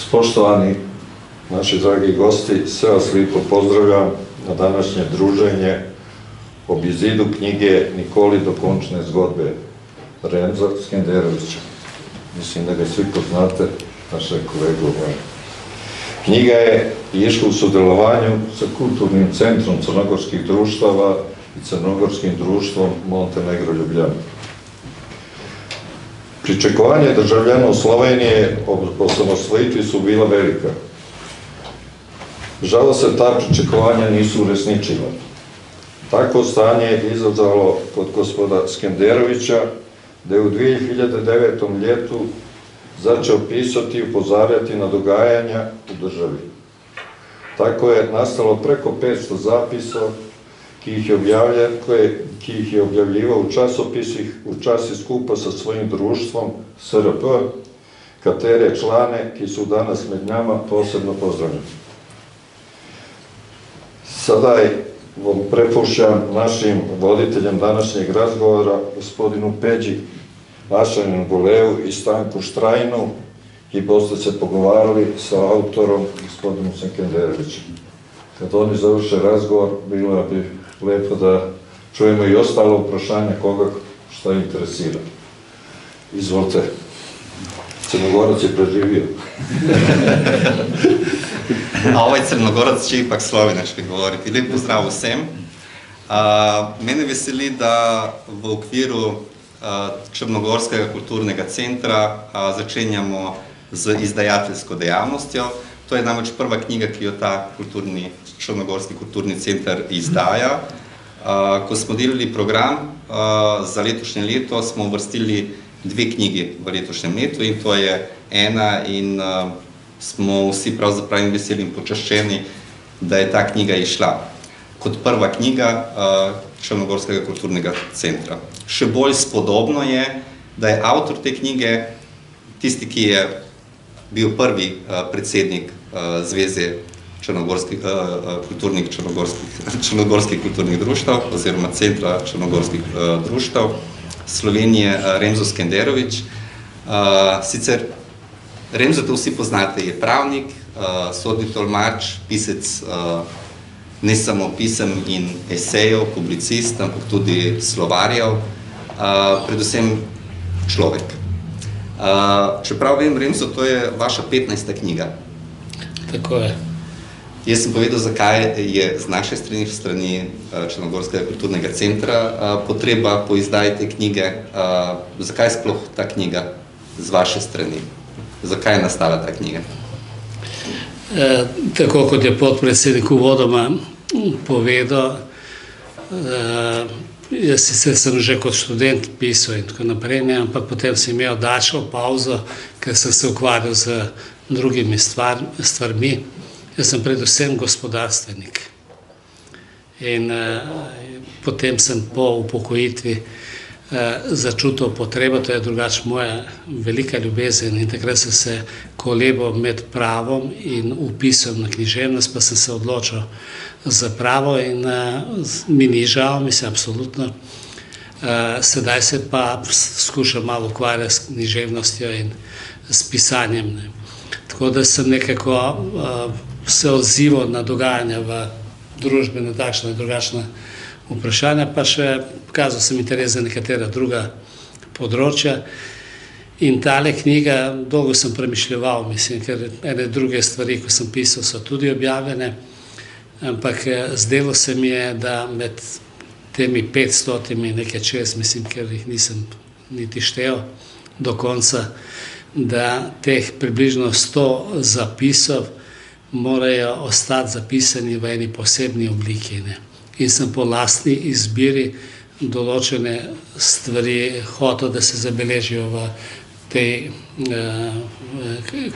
Spoštovani naši dragi gosti, sve vas lijepo pozdravljam na današnje druženje ob izidu knjige Nikoli dokončne zgodbe Remza Skenderovića. Mislim da ga svi poznate, naše kolegu. Knjiga je išla u sudjelovanju sa Kulturnim centrom crnogorskih društava i Crnogorskim društvom Montenegro Ljubljana. Pričekovanje državljana u Slovenije o osamosvojitvi su bila velika. Žal se ta pričekovanja nisu uresničila. Takvo stanje je izazvalo kod gospoda Skenderovića, da je u 2009. ljetu začeo pisati i upozarjati na dogajanja u državi. Tako je nastalo preko 500 zapisa, ki jih je objavljivao u časi skupa sa svojim društvom SRP, katere člane, ki su danas med njama, posebno pozdravljeni. Sada vam prepušćam našim voditeljem današnjeg razgovora, gospodinu Peđi Mašaninu Goleu i Stanku Štrajnu, i boste se pogovarali sa autorom, gospodinom Skenderovićem. Kad oni završe razgovor, bilo bi lepo da čujemo i ostalo uprašanje koga šta interesira. Izvolite. Crnogorac je preživio. A ovaj Crnogorac će ipak slovenački govoriti. Lep pozdrav vsem. Mene veseli, da v okviru Črnogorskega kulturnega centra začenjamo z izdajateljsko dejavnostjo. To je namreč prva knjiga, ki jo ta Črnogorski kulturni center izdaja. Ko smo delali program za letošnje leto, smo uvrstili dve knjigi v letošnjem letu, in to je ena, in smo vsi pravzaprav veseli in počaščeni, da je ta knjiga išla kot prva knjiga Črnogorskega kulturnega centra. Še bolj spodobno je, da je avtor te knjige tisti, ki je bil prvi predsednik Zveze črnogorskih kulturnih društev oziroma Centra črnogorskih društev Slovenije, Remzo Skenderović. Sicer Remzo, to vsi poznate, je pravnik, sodni tolmač, pisec ne samo pisem in esejev, publicist, ampak tudi slovarjev, predvsem človek. Čeprav vem, Remzo, to je vaša 15. knjiga. Tako je. Jaz sem povedal, zakaj je z naše strani Črnogorskega kulturnega centra potreba po izdaji te knjige. Zakaj sploh ta knjiga z vaše strani? Zakaj je nastala ta knjiga? Tako kot je podpredsednik uvodoma povedal, jaz sicer sem že kot študent pisal in tako naprej, ampak potem sem imel daljšo pauzo, ker sem se ukvarjal z drugimi stvarmi. Jaz sem predvsem gospodarstvenik. In potem sem po upokojitvi začutil potrebo, to je drugače moja velika ljubezen, in takrat sem se kolebal med pravom in vpisom na književnost, pa sem se odločil za pravo in mi ni žal, mislim, absolutno. Sedaj se pa skušam malo ukvarjati s književnostjo in s pisanjem. Tako da sem nekako se odzival na dogajanja v družbi, na takšna in drugačna vprašanja, pa še pokazal sem interes za nekatera druga področja. In tale knjiga, dolgo sem premišljeval, mislim, ker ene druge stvari, ko sem pisal, so tudi objavljene, ampak zdelo se mi je, da med temi 500 nekaj čez, mislim, ker jih nisem niti štel do konca, da teh približno 100 zapisov morajo ostati zapisani v eni posebni obliki. In sem po lastni izbiri določene stvari hotel, da se zabeležijo v tej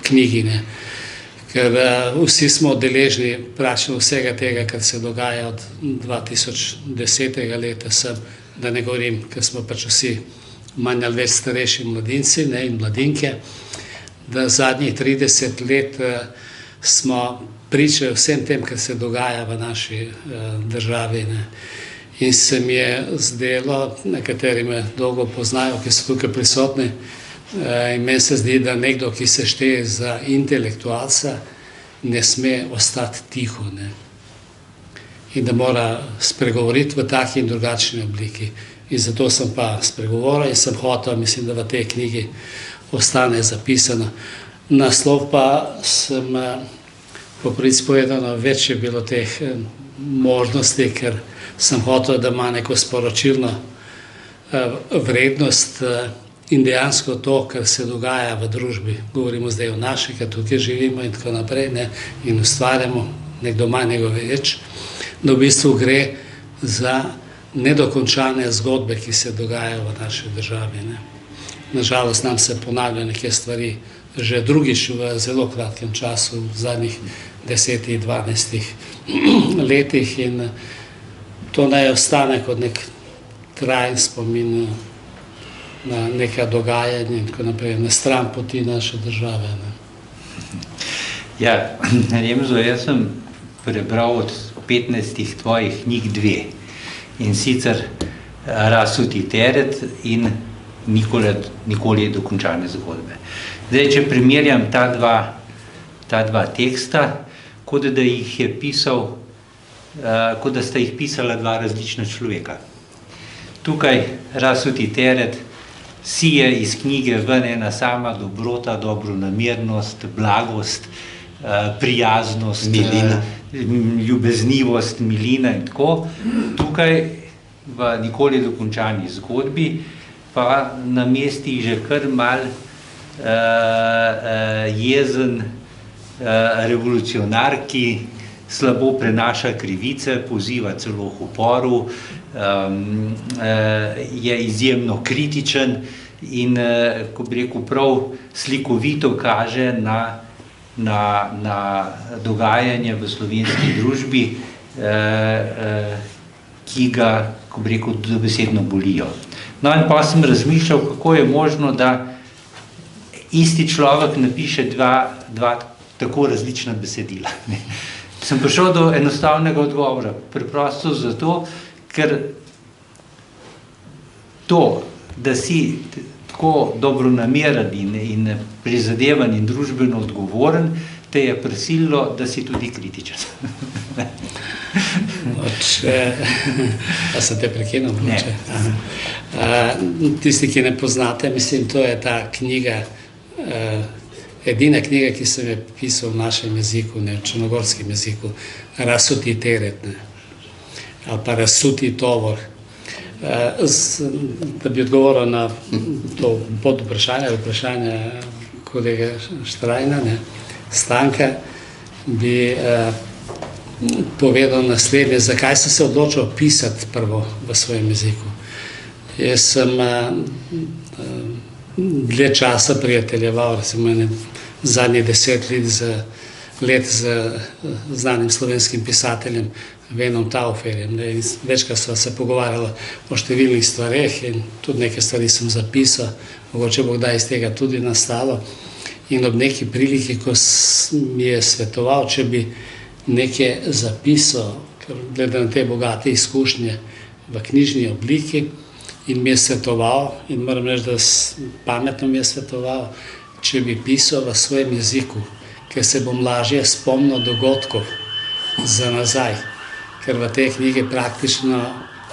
knjigi. Ker vsi smo deležni praktično vsega tega, kar se dogaja od 2010. leta sem, da ne govorim, ker smo pač vsi manj ali več starejši mladinci in mladinke, da zadnjih 30 let smo pričali vsem tem, kar se dogaja v naši državi. In se mi je zdelo, nekateri me dolgo poznajo, ki so tukaj prisotni, In meni se zdi, da nekdo, ki se šteje za intelektualca, ne sme ostati tiho, ne. In da mora spregovoriti v taki in drugačni obliki. In zato sem pa spregovoril in sem hotel, mislim, da v tej knjigi ostane zapisano. Naslov pa sem, po pravici povedano, več je bilo teh možnosti, ker sem hotel, da ima neko sporočilno vrednost in dejansko to, kar se dogaja v družbi. Govorimo zdaj o naši, ker tukaj živimo in tako naprej, ne, in ustvarjamo, nekdo manj, nekdo več, da v bistvu gre za nedokončane zgodbe, ki se dogajajo v naši državi, ne. Nažalost nam se ponavljajo neke stvari že drugič v zelo kratkem času, v zadnjih 10-12 letih, in to naj ostane kot nek trajen spomin na neka dogajanja in tako naprej, na stran poti naše države, ne. Ja, Remzo, jaz sem prebral od 15 tvojih knjig 2, in sicer Rasuti teret in Nikoli dokončane zgodbe. Zdaj, če primerjam ta dva teksta, kot da jih je pisal, kot da sta jih pisala dva različna človeka. Tukaj Rasuti teret sije iz knjige ven ena sama dobrota, dobronamernost, blagost, prijaznost, milina, ljubeznivost, milina in tako. Tukaj v Nikoli dokončani zgodbi pa na mestih že kar mal jezen revolucionar, ki slabo prenaša krivice, poziva celo k uporu, je izjemno kritičen in, ko bi rekel, prav slikovito kaže na dogajanje v slovenski družbi, ki ga, ko bi rekel, dobesedno bolijo. No in pa sem razmišljal, kako je možno, da isti človek napiše dva tako različna besedila. Sem prišel do enostavnega odgovora, preprosto zato, ker to, da si tako dobronameren in prizadevan in družbeno odgovoren, te je prisililo, da si tudi kritičen. A sem te prekinil? Tisti, ki ne poznate, mislim, to je ta knjiga, edina knjiga, ki sem je pisal v našem jeziku, ne, v črnogorskem jeziku, Rasuti teret, ne, ali pa Rasuti tovor. Da bi odgovoril na to vprašanje kolega Štrajna, ne, Stanka, bi povedal naslednje, zakaj sem se odločil pisati prvo v svojem jeziku. Jaz sem dlje časa prijateljeval, recimo zadnjih 10 let z znanim slovenskim pisateljem Venom Tauferjem. Večkrat sva se pogovarjala o številnih stvareh in tudi neke stvari sem zapisal, mogoče bo kdaj iz tega tudi nastalo. In ob neki priliki, ko mi je svetoval, če bi nekaj zapisal, glede na te bogate izkušnje v knjižni obliki, in mi je svetoval, in moram reči, da pametno mi je svetoval, če bi pisal v svojem jeziku, ker se bom lažje spomnil dogodkov za nazaj. Ker v tej knjigi praktično,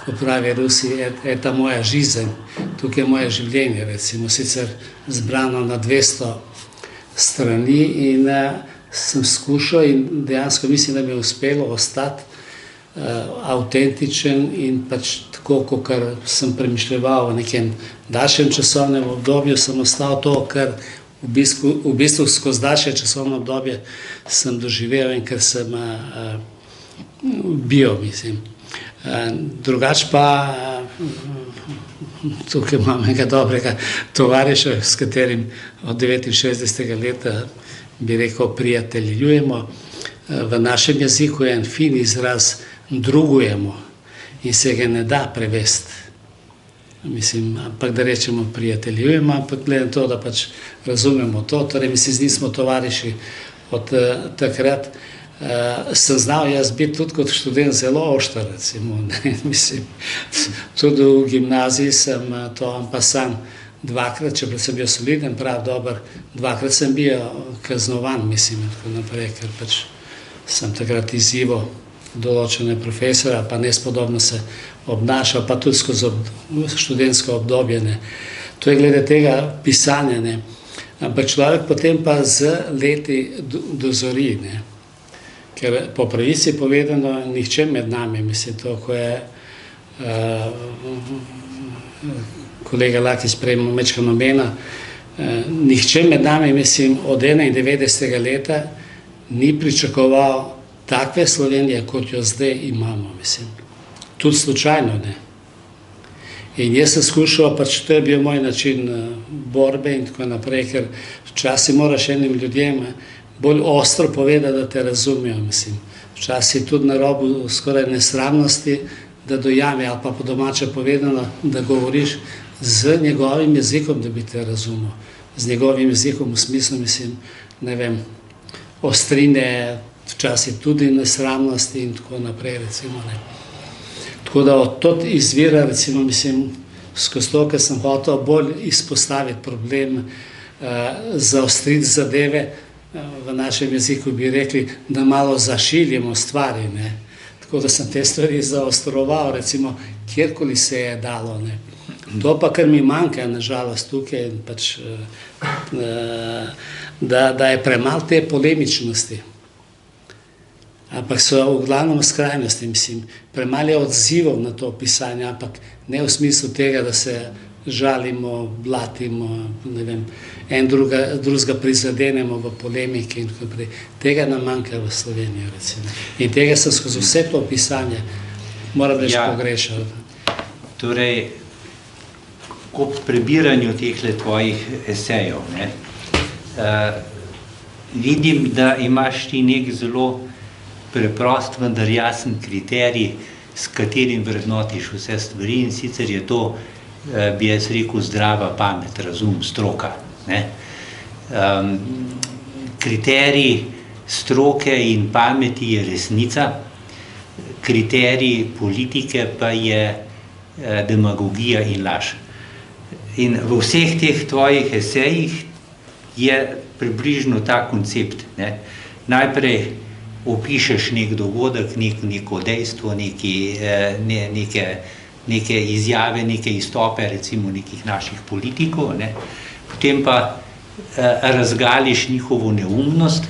ko pravi Rusi, je ta moja žizen, tukaj je moje življenje, recimo, sicer zbrano na 200 strani, in sem skušal in dejansko mislim, da mi je uspelo ostati avtentičen in pač tako, kot sem premišljeval v nekem daljšem časovnem obdobju, sem ostal to, kar v bistvu skozi daljše časovno obdobje sem doživel in ker sem bil, mislim. Drugač pa tukaj imam enega dobrega tovariša, s katerim od 69. leta, bi rekel, prijateljujemo. V našem jeziku je en fin izraz drugujemo in se ga ne da prevesti. Mislim, ampak da rečemo prijateljujemo, ampak glede na to, da pač razumemo to, torej mislim, nismo tovariši od takrat. Sem znal jaz biti tudi kot študent zelo oštar, recimo, mislim, tudi v gimnaziji sem to en passant dvakrat, čeprav sem bil soliden, prav dober, dvakrat sem bil kaznovan, mislim, in tako naprej, ker pač sem takrat izzival določene profesore, pa nespodobno se obnašal, pa tudi skozi študentsko obdobje, ne. To je glede tega pisanja, ne. Ampak človek potem pa z leti dozori, ne. Ker po pravici povedano, nihče med nami, mislim, to, ko je kolega Lakis prej mečkano omena, nihče med nami, mislim, od 91. leta ni pričakoval takve Slovenije, kot jo zdaj imamo, mislim. Tudi slučajno, ne. In jaz sem skušal, pač to je bil moj način borbe in tako naprej, ker včasih moraš enim ljudem bolj ostro povedati, da te razumijo, mislim. Včasih tudi na robu skoraj nesramnosti, da dojame, ali pa po domače povedano, da govoriš z njegovim jezikom, da bi te razumel. Z njegovim jezikom v smislu, mislim, ne vem, ostrine, včasih tudi nesramnosti in tako naprej, recimo, ne. Tako da od tod izvira, recimo, mislim, skozi to, ker sem hotel bolj izpostaviti problem, zaostriti zadeve, v našem jeziku bi rekli, da malo zašiljimo stvari, ne. Tako da sem te stvari zaostroval, recimo, kjerkoli se je dalo, ne. To pa, kar mi manjka, nažalost, tukaj, pač, da je premalo te polemičnosti. Ampak so v glavnem skrajnosti, mislim, premalo je odzivov na to pisanje, ampak ne v smislu tega, da se žalimo, blatimo, ne vem, en drugega prizadenemo v polemiki in tako naprej. Tega nam manjka v Sloveniji, recimo. In tega sem skozi vse to pisanje, moram reči, pogrešal. Torej, ob prebiranju tehle tvojih esejev, ne, vidim, da imaš ti nek zelo preprost, vendar jasen kriterij, s katerim vrednotiš vse stvari, in sicer je to, bi jaz rekel, zdrava pamet, razum, stroka, ne. Kriterij stroke in pameti je resnica, kriterij politike pa je demagogija in laž. In v vseh teh tvojih esejih je približno ta koncept, ne. Najprej opišeš nek dogodek, neko dejstvo, neke izjave, neke izstope, recimo nekih naših politikov, ne. Potem pa razgališ njihovo neumnost,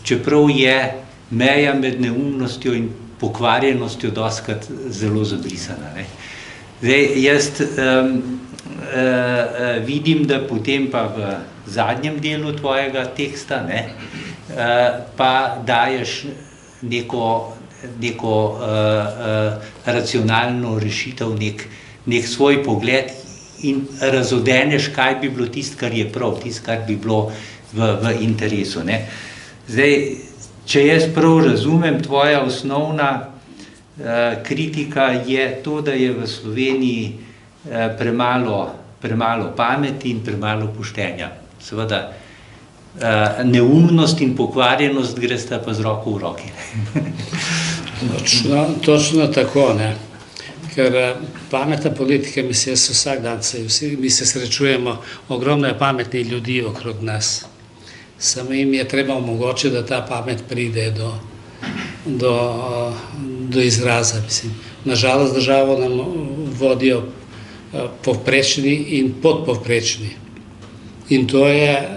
čeprav je meja med neumnostjo in pokvarjenostjo dostikrat zelo zabrisana, ne. Zdaj, jaz vidim, da potem pa v zadnjem delu tvojega teksta, ne, pa daješ neko racionalno rešitev, nek svoj pogled in razodeneš, kaj bi bilo tisto, kar je prav, tisto, kar bi bilo v interesu, ne. Zdaj, če jaz prav razumem, tvoja osnovna kritika je to, da je v Sloveniji premalo pameti in premalo poštenja. Seveda, neumnost in pokvarjenost gresta pa z roko v roki. Točno tako, ne. Ker pametna politika, mislim, jaz vsak dan, mi se srečujemo, ogromno je pametnih ljudi okrog nas. Samo jim je treba omogočiti, da ta pamet pride do izraza, mislim. Nažalost, državo nam vodijo povprečni in podpovprečni. In to je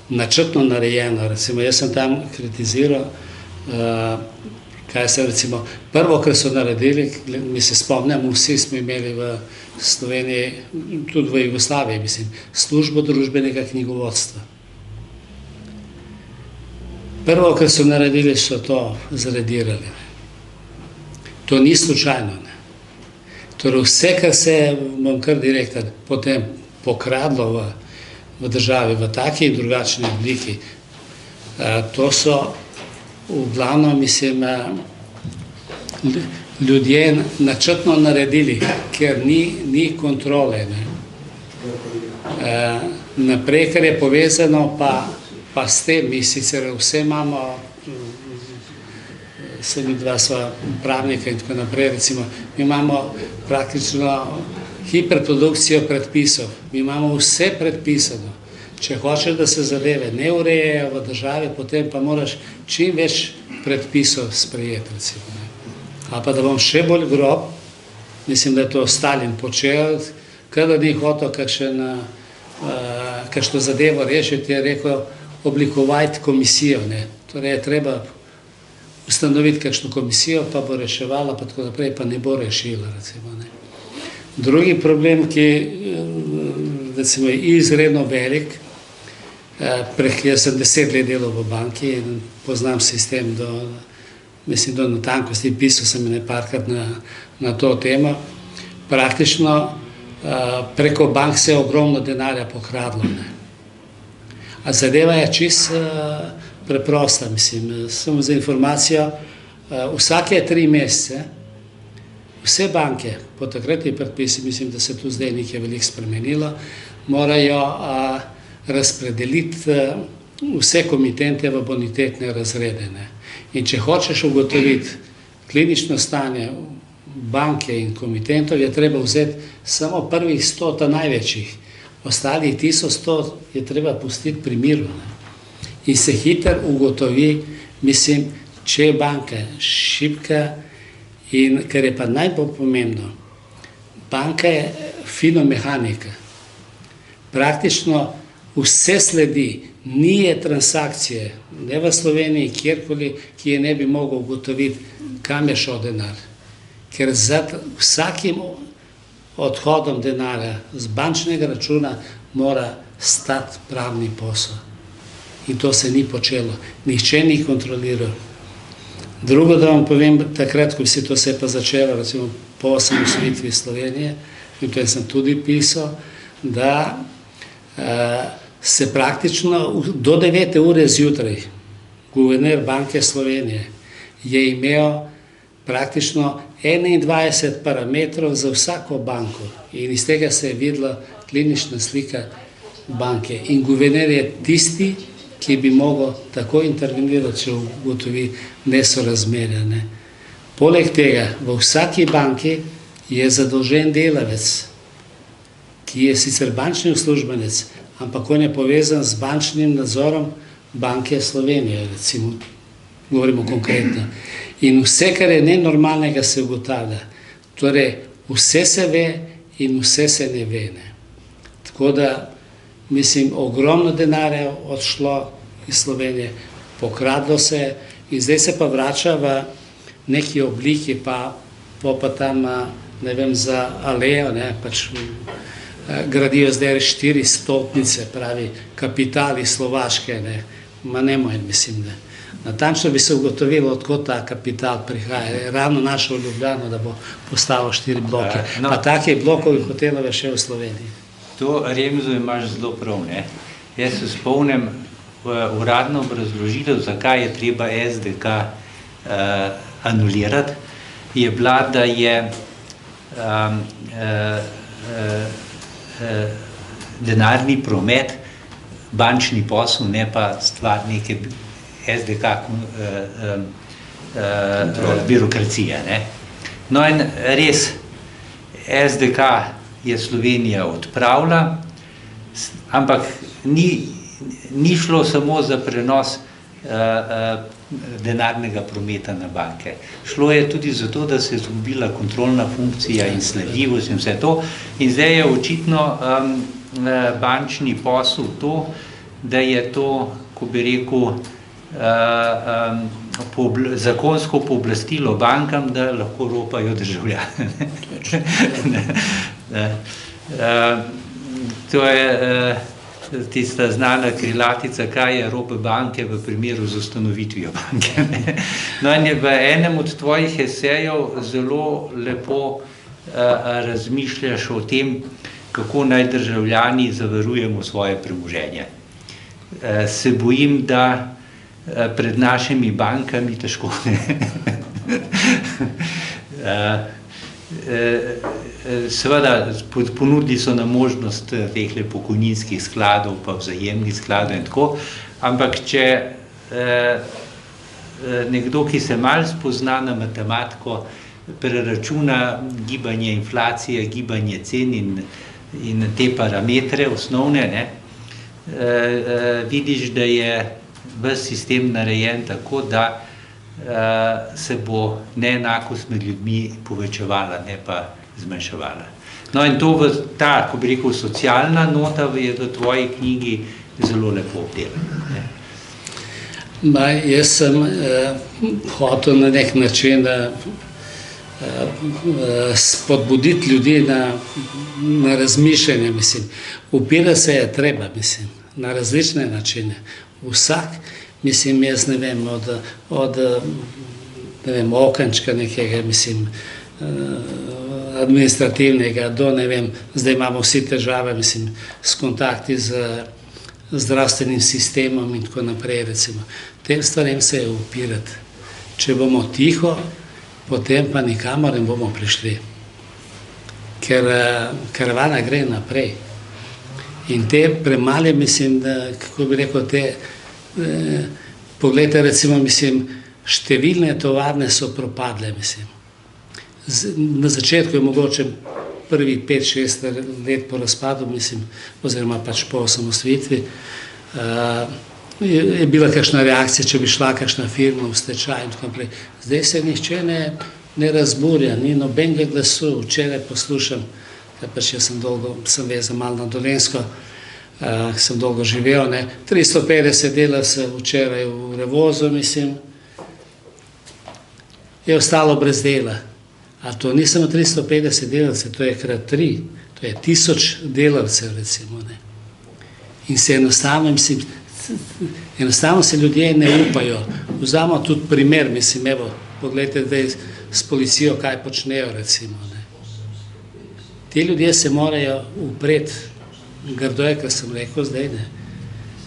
načrtno narejeno. Recimo, jaz sem tam kritiziral, kaj se recimo, prvo, kar so naredili, mi se spomnimo, vsi smo imeli v Sloveniji, tudi v Jugoslaviji, mislim, službo družbenega knjigovodstva. Prvo, kar so naredili, so to zredirali. To ni slučajno, ne. Torej, vse, kar se je, bom kar direkten, potem pokradlo v državi, v taki in drugačni obliki, to so v glavnem, mislim, ljudje načrtno naredili, ker ni kontrole, ne. Naprej, kar je povezano pa s tem, mi sicer vse imamo, vse mi dva sva pravnika in tako naprej, recimo, mi imamo praktično hiperprodukcijo predpisov. Mi imamo vse predpisano. Če hočeš, da se zadeve ne urejejo v državi, potem pa moraš čim več predpisov sprejeti, recimo. Ali pa da bom še bolj grob, mislim, da je to Stalin počel, kada ni hotel kakšno zadevo rešiti, je rekel, oblikovati komisijo, ne. Torej je treba ustanoviti kakšno komisijo, pa bo reševala, pa tako naprej, pa ne bo rešila, recimo, ne. Drugi problem, ki recimo je izredno velik, jaz sem 10 let delal v banki in poznam sistem do natankosti, pisal sem nekajkrat na to temo. Praktično preko bank se je ogromno denarja pokradlo, ne. A zadeva je čisto preprosta, mislim, samo za informacijo, vsake 3 mesece vse banke, po takratni predpisi, mislim, da se tu zdaj nekaj veliko spremenilo, morajo razpredeliti vse komitente v bonitetne razrede, ne. In če hočeš ugotoviti klinično stanje banke in komitentov, je treba vzeti samo prvih 100 največjih, ostalih 1100 je treba pustiti pri miru, ne. In se hitro ugotovi, mislim, če je banka šibka, in kar je pa najbolj pomembno, banka je finomehanika. Praktično vse sledi, ni transakcije, ne v Sloveniji, kjerkoli, ki je ne bi mogel ugotoviti, kam je šel denar. Ker za vsakim odhodom denarja z bančnega računa mora stati pravni posel. In to se ni počelo. Nihče ni kontroliral. Drugo, da vam povem, takrat, ko se to se pa začelo, recimo po osamosvojitvi Slovenije, in to sem tudi pisal, da se praktično do 9. ure zjutraj guverner Banke Slovenije je imel praktično 21 parametrov za vsako banko in iz tega se je videla klinična slika banke. In guverner je tisti, ki bi mogel tako intervenirati, če ugotovi nesorazmerja, ne. Poleg tega, v vsaki banki je zadolžen delavec, ki je sicer bančni uslužbenec, ampak on je povezan z bančnim nadzorom Banke Slovenije, recimo, govorimo konkretno. In vse, kar je nenormalnega, se ugotavlja. Torej, vse se ve in vse se ne ve, ne. Tako da, mislim, ogromno denarja odšlo iz Slovenije, pokradlo se in zdaj se pa vrača v neki obliki, pa tam, ne vem, za Alejo, ne, pač gradijo zdaj 4 stolpnice, pravi kapital iz Slovaške, ne, ma nemoj, mislim, ne. Natančno bi se ugotovilo, odkot ta kapital prihaja, ravno našo v Ljubljano, da bo postavil 4 bloke, pa takih blokov in hotelov je še v Sloveniji. To, Remzo, imaš zelo prav, ne. Jaz se spomnim uradno obrazložitev, zakaj je treba SDK anulirati, je bila, da je denarni promet, bančni posel, ne pa stvar neke SDK birokracije, ne. No in res, SDK je Slovenija odpravila, ampak ni šlo samo za prenos denarnega prometa na banke. Šlo je tudi za to, da se je izgubila kontrolna funkcija in sledljivost in vse to. In zdaj je očitno bančni posel to, da je to, ko bi rekel, zakonsko pooblastilo bankam, da lahko ropajo državljane. To je tista znana krilatica, kaj je ropa banke v primeru z ustanovitvijo banke. No in v enem od tvojih esejev zelo lepo razmišljaš o tem, kako naj državljani zavarujemo svoje premoženje. Se bojim, da pred našimi bankami težko ne. Seveda, ponudili so nam možnost teh pokojninskih skladov, pa vzajemnih skladov in tako, ampak če nekdo, ki se malo spozna na matematiko, preračuna gibanje inflacije, gibanje cen in te parametre osnovne, ne, vidiš, da je ves sistem narejen tako, da se bo neenakost med ljudmi povečevala, ne pa zmanjševala. No in to ta, ko bi rekel, socialna nota je v tvoji knjigi zelo lepo obdelana. Jaz sem hotel na nek način spodbuditi ljudi na razmišljanje, mislim. Upirati se je treba, mislim, na različne načine. Vsak, mislim, jaz ne vem, od okenčka nekega, mislim, administrativnega do, ne vem, zdaj imamo vsi težave, mislim, s kontakti z zdravstvenim sistemom in tako naprej, recimo. Tem stvarem se je upirati. Če bomo tiho, potem pa nikamor ne bomo prišli. Ker karavana gre naprej. In te premale, mislim, da, kako bi rekel, pogledajte, recimo, mislim, številne tovarne so propadle, mislim. Na začetku je mogoče prvih 5-6 let po razpadu, mislim, oziroma pač po osamosvojitvi, je bila kakšna reakcija, če bi šla kakšna firma v stečaj in tako naprej. Zdaj se nihče ne razburja, ni nobenega glasu. Včeraj poslušam, ker pač jaz sem vezan malo na Dolenjsko, sem dolgo živel, 350 delavcev včeraj v Revozu, mislim, je ostalo brez dela. A to ni samo 350 delavcev, to je krat 3, to je 1000 delavcev, recimo. In se enostavno se ljudje ne upajo. Vzamo tudi primer, mislim, evo, pogledajte zdaj s policijo, kaj počnejo, recimo. Ti ljudje se morajo upreti, grdo je, kar sem rekel zdaj,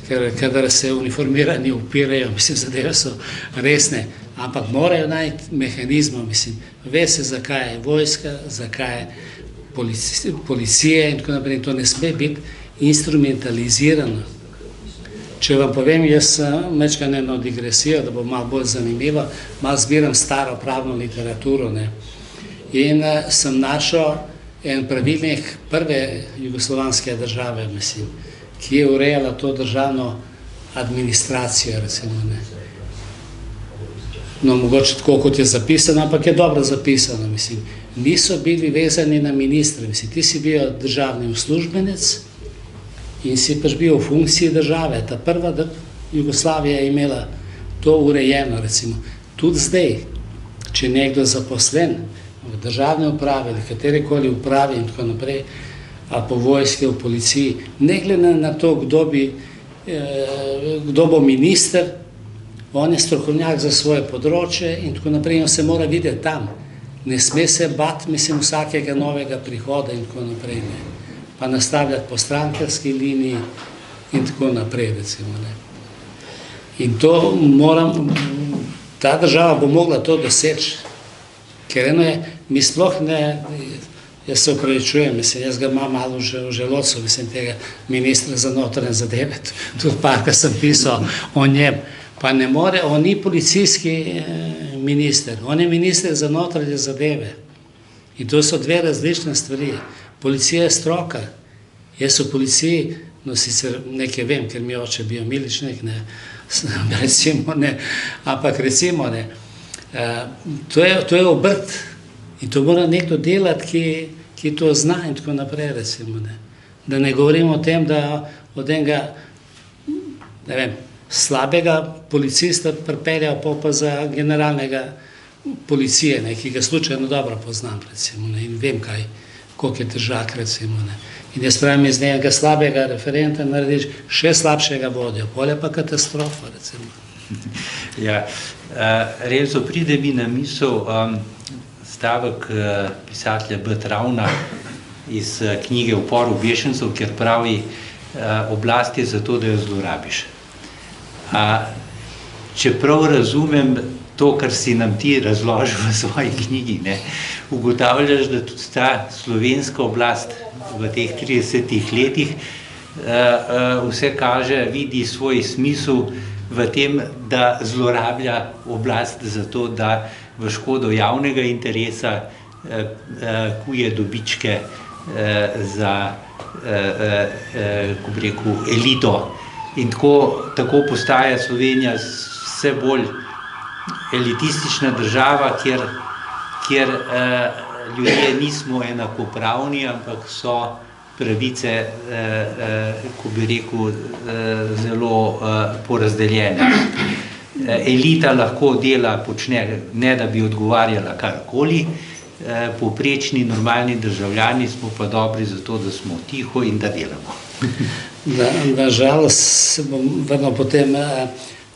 ker kadar se uniformirani upirajo, mislim, zadeve so resne, ampak morajo najti mehanizme, mislim, ve se, zakaj je vojska, zakaj je policija in tako naprej, to ne sme biti instrumentalizirano. Če vam povem, jaz mečkam eno digresijo, da bo malo bolj zanimivo, malo zbiram staro pravno literaturo, in sem našel en pravilnik prve jugoslovanske države, mislim, ki je urejala to državno administracijo, recimo, No, mogoče tako, kot je zapisano, ampak je dobro zapisano, mislim. Niso bili vezani na ministre, mislim, ti si bil državni uslužbenec in si pač bil v funkciji države. Ta prva Jugoslavija je imela to urejeno, recimo. Tudi zdaj, če je nekdo zaposlen v državni upravi ali katerikoli upravi in tako naprej, ali po vojski, v policiji, ne glede na to, kdo bo minister, on je strokovnjak za svoje področje in tako naprej, on se mora videti tam. Ne sme se bati, mislim, vsakega novega prihoda in tako naprej, pa nastavljati po strankarski liniji in tako naprej, recimo. In to ta država bo mogla to doseči, ker eno je, mi sploh ne, jaz se opravičujem, mislim, jaz ga imam malo v želodcu, mislim, tega ministra za notranje zadeve, tudi parkrat sem pisal o njem. Pa ne more, on ni policijski minister, on je minister za notranje zadeve. In to so dve različne stvari. Policija je stroka. Jaz v policiji, no sicer nekaj vem, ker mi je oče bil miličnik, recimo, ampak recimo, to je obrt. In to mora nekdo delati, ki to zna in tako naprej, recimo. Da ne govorimo o tem, da od enega, ne vem, slabega policista pripeljal pa za generalnega policije, ki ga slučajno dobro poznam, recimo, in vem, koliko je težak, recimo. In jaz pravim, iz njega slabega referenta narediš še slabšega vodjo, polje pa katastrofa, recimo. Ja, Renzo, pride mi na misel stavek pisatelja B. Travna iz knjige Upor obešencev, kjer pravi, oblast je zato, da jo zlorabiš. Čeprav razumem to, kar si nam ti razložil v svoji knjigi, ugotavljaš, da tudi ta slovenska oblast v teh 30 letih vse kaže, vidi svoj smisel v tem, da zlorablja oblast za to, da v škodo javnega interesa, kuje dobičke za, ko bi rekel, elito. In tako postaja Slovenija vse bolj elitistična država, kjer ljudje nismo enakopravni, ampak so pravice, ko bi rekel, zelo porazdeljene. Elita lahko dela, počne, ne da bi odgovarjala karkoli, povprečni, normalni državljani smo pa dobri za to, da smo tiho in da delamo. Nažalost se bom vrnil potem,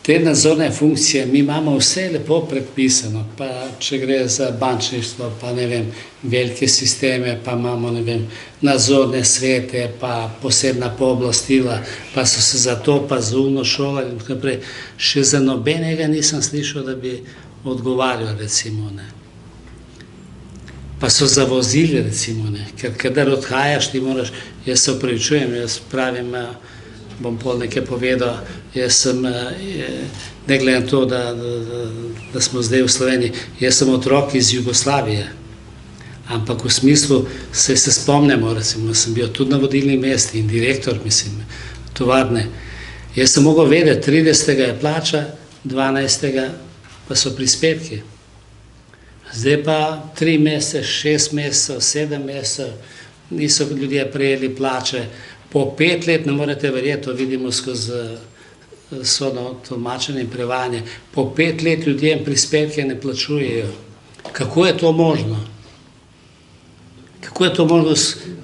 te nadzorne funkcije, mi imamo vse lepo predpisano, pa če gre za bančništvo, pa ne vem, velike sisteme, pa imamo, ne vem, nadzorne svete, pa posebna pooblastila, pa so se za to, pa za uno šolali in tako naprej. Še za nobenega nisem slišal, da bi odgovarjal, recimo, ne. Pa so zavozili, recimo, ne, ker kadar odhajaš, ti moraš, jaz se opravičujem, jaz pravim, bom pol nekaj povedal, jaz sem, ne glede na to, da smo zdaj v Sloveniji, jaz sem otrok iz Jugoslavije, ampak v smislu, se spomnimo, recimo, sem bil tudi na vodilni mesti in direktor, mislim, tovarne. Jaz sem mogel vedeti, 30. je plača, 12. pa so prispevki. Zdaj pa 3 mesece, 6 mesecev, 7 mesecev, niso ljudje prejeli plače. Po 5 let, ne morete verjeti, to vidimo skozi sodno tolmačenje in prevajanje, po 5 let ljudem prispevke ne plačujejo. Kako je to možno? Kako je to možno,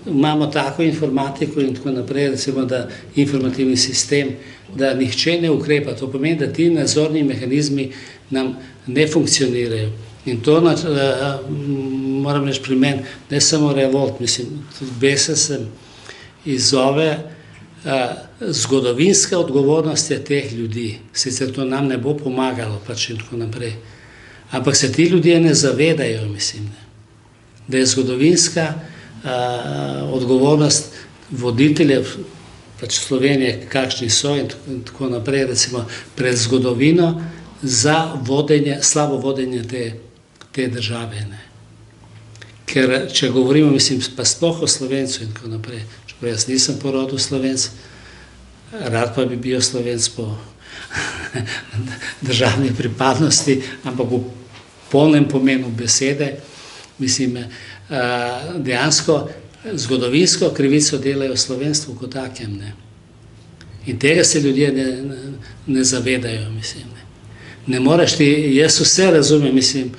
imamo tako informatiko in tako naprej, recimo, da informativni sistem, da nihče ne ukrepa. To pomeni, da ti nadzorni mehanizmi nam ne funkcionirajo. In to moram reči pri meni, ne samo revolt, mislim, tudi besen sem, izzove zgodovinske odgovornosti teh ljudi. Sicer to nam ne bo pomagalo, pač in tako naprej. Ampak se ti ljudje ne zavedajo, mislim, da je zgodovinska odgovornost voditeljev pač Slovenije, kakšni so in tako naprej, recimo pred zgodovino za vodenje, slabo vodenje te države. Ne. Ker če govorimo, mislim, pa sploh o Slovencu in tako naprej, čeprav jaz nisem po rodu Slovenc, rad pa bi bil Slovenc po državni pripadnosti, ampak v polnem pomenu besede, mislim, dejansko zgodovinsko krivico delajo slovenstvu kot takem, ne. In tega se ljudje ne zavedajo, mislim, ne. Ne moreš ti, jaz vse razumem, mislim,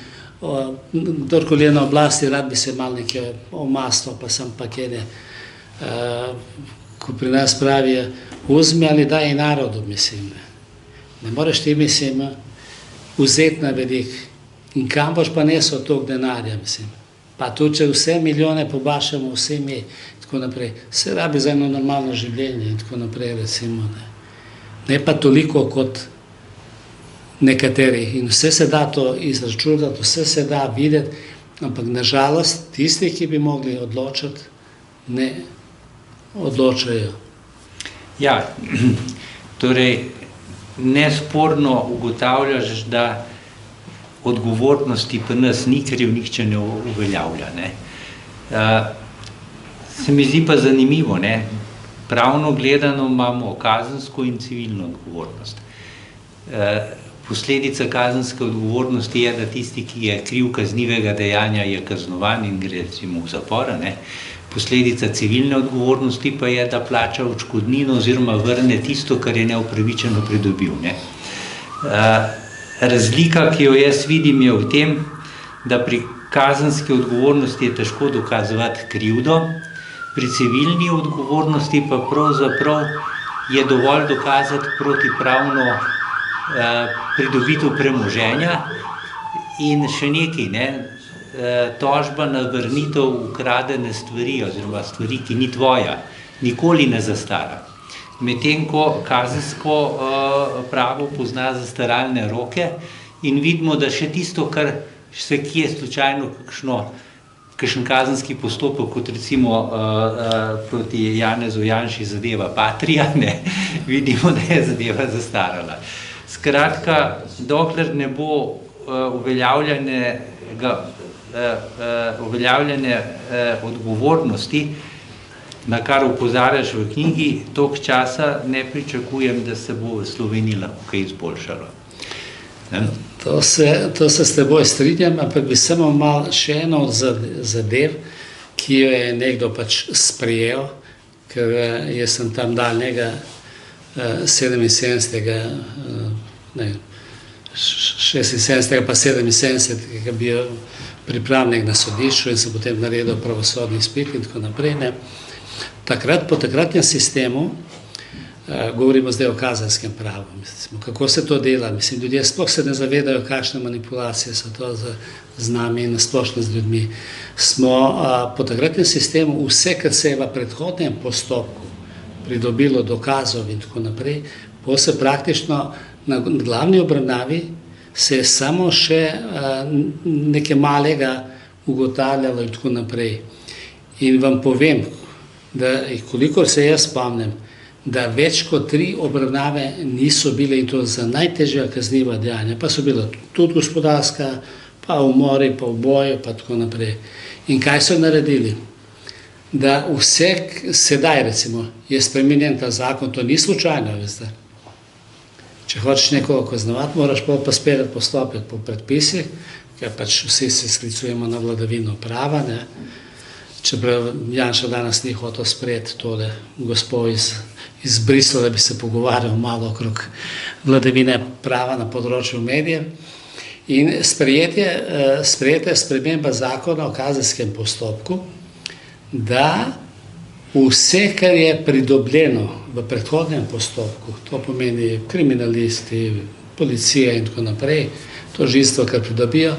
kdorkoli je na oblasti, rad bi se malo nekaj omastno, pa sem pa kjene, ko pri nas pravijo, vzmi ali daj narodu, mislim. Ne moreš ti, mislim, vzeti na velik. In kam boš pa nesel toliko denarja, mislim. Pa tudi, če vse milijone pobašamo, vse mi, tako naprej, se rabi za eno normalno življenje in tako naprej, recimo, ne. Ne pa toliko kot nekateri. In vse se da to izračunati, vse se da videti, ampak nažalost tisti, ki bi mogli odločiti, ne odločajo. Ja, torej nesporno ugotavljaš, da odgovornosti pri nas ni, ker jo nihče ne uveljavlja, ne. Se mi zdi pa zanimivo, ne. Pravno gledano imamo kazensko in civilno odgovornost. Posledica kazenske odgovornosti je, da tisti, ki je kriv kaznivega dejanja, je kaznovan in gre recimo v zapor, ne. Posledica civilne odgovornosti pa je, da plača odškodnino oziroma vrne tisto, kar je neupravičeno pridobil, ne. Razlika, ki jo jaz vidim, je v tem, da pri kazenski odgovornosti je težko dokazovati krivdo, pri civilni odgovornosti pa pravzaprav je dovolj dokazati protipravno pridobitev premoženja in še nekaj, ne, tožba na vrnitev ukradene stvari oziroma stvari, ki ni tvoja, nikoli ne zastara. Medtem ko kazensko pravo pozna zastaralne roke in vidimo, da še tisto, kar se kje slučajno kakšen kazenski postopek, kot recimo proti Janezu Janši zadeva Patria, ne, vidimo, da je zadeva zastarala. Skratka, dokler ne bo uveljavljanje odgovornosti, na kar opozarjaš v knjigi, toliko časa ne pričakujem, da se bo v Sloveniji lahko kaj izboljšalo. To se s teboj strinjam, ampak bi samo malo še eno od zadev, ki jo je nekdo pač sprejel, ker jaz sem tam daljnega 76. pa 77. ki bi bil pripravnik na sodišču in sem potem naredil pravosodni izpit in tako naprej. Po takratnem sistemu, govorimo zdaj o kazenskem pravu, kako se to dela, ljudje sploh se ne zavedajo, kakšne manipulacije so to z nami in nasplošno z ljudmi. Smo po takratnem sistemu vse, kar se je v predhodnem postopku pridobilo dokazov in tako naprej, po se praktično na glavni obravnavi se je samo še nekaj malega ugotavljalo in tako naprej. In vam povem, da kolikor se jaz spomnim, da več kot 3 obravnave niso bile, in to za najtežja kazniva dejanja, pa so bila tudi gospodarska, pa umori, pa uboji, pa tako naprej. In kaj so naredili? Da vse sedaj, recimo, je spremenjen ta zakon, to ni slučajno, veste. Če hočeš nekoga kaznovati, moraš pa speljati postopek po predpisih, ker pač vsi se sklicujemo na vladavino prava, ne. Čeprav Janša danes ni hotel sprejeti tole gospod iz Bruslja, da bi se pogovarjal malo okrog vladavine prava na področju medijev. In sprejeta je sprememba zakona o kazenskem postopku, da vse, kar je pridobljeno v predhodnem postopku, to pomeni kriminalisti, policija in tako naprej, tožilstvo, kar pridobijo,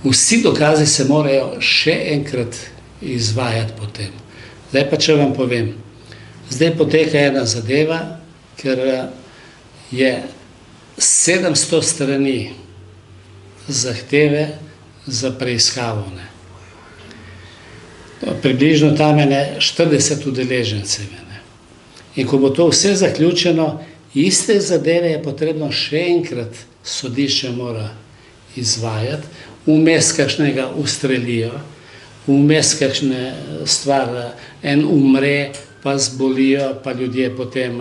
vsi dokazi se morajo še enkrat izvajati potem. Zdaj pa, če vam povem, zdaj poteka ena zadeva, ker je 700 strani zahteve za preiskavo. Približno tam je 40 udeležencev. In ko bo to vse zaključeno, iste zadeve je potrebno še enkrat sodišče mora izvajati, vmes kakšnega ustrelijo, vmes kakšne stvar, en umre, pa zbolijo, pa ljudje potem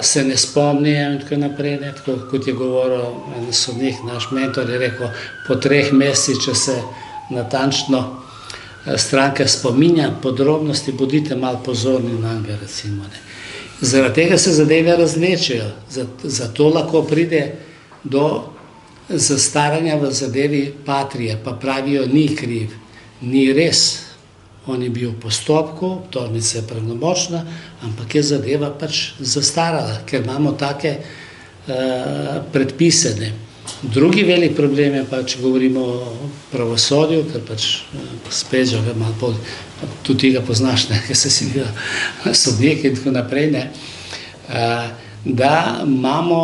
se ne spomnijo in tako naprej. Tako kot je govoril en sodnik, naš mentor je rekel, po 3 mesecih, če se natančno stranka spominja podrobnosti, bodite malo pozorni na njega, recimo. Zaradi tega se zadeve razvlečejo, zato lahko pride do zastaranja v zadevi Patrie, pa pravijo, ni kriv. Ni res, on je bil v postopku, obtožnica je pravnomočna, ampak je zadeva pač zastarala, ker imamo take predpise. Drugi velik problem je pa, če govorimo o pravosodju, ker pač spet že malo tudi ga poznaš, ker si bil sodnik in tako naprej, da imamo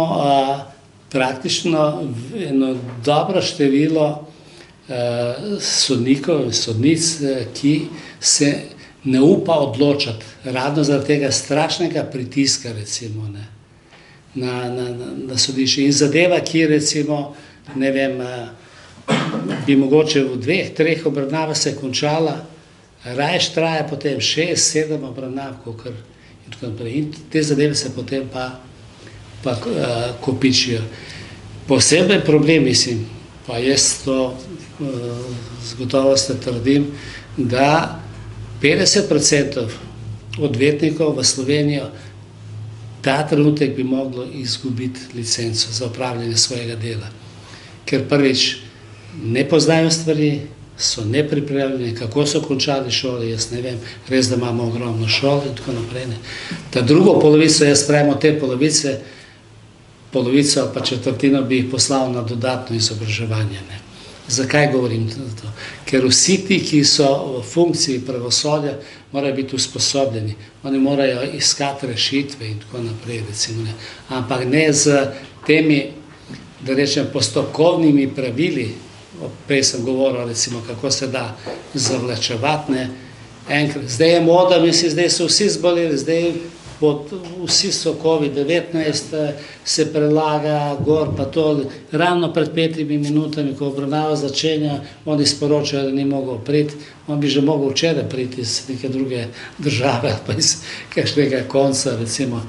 praktično eno dobro število sodnikov in sodnic, ki se ne upa odločati, ravno zaradi tega strašnega pritiska, recimo, na sodišče. In zadeva, ki recimo, ne vem, bi mogoče v 2-3 obravnavah se končala, rajš traja potem 6-7 obravnav, in tako naprej. In te zadeve se potem pa kopičijo. Poseben problem, mislim, pa jaz to z gotovostjo trdim, da 50% odvetnikov v Slovenijo ta trenutek bi moglo izgubiti licenco za opravljanje svojega dela. Ker prvič ne poznajo stvari, so nepripravljeni, kako so končali šole, jaz ne vem, res da imamo ogromno šol in tako naprej. Ta drugo polovico, jaz pravimo te polovice, polovico pa četrtino bi jih poslal na dodatno izobraževanje. Zakaj govorim to? Ker vsi ti, ki so v funkciji pravosodja, morajo biti usposobljeni. Oni morajo iskati rešitve in tako naprej, recimo. Ampak ne z temi, da rečem, postopkovnimi pravili. Prej sem govoril, recimo, kako se da zavlačevati. Zdaj je moda, mislim, zdaj so vsi zboleli, zdaj vsi sokovi 19 se prelaga gor, pa to ravno pred 5 minutami, ko obravnava začenja, oni sporočajo, da ni mogel priti, on bi že mogel včeraj priti iz neke druge države, pa iz kakšnega konca, recimo.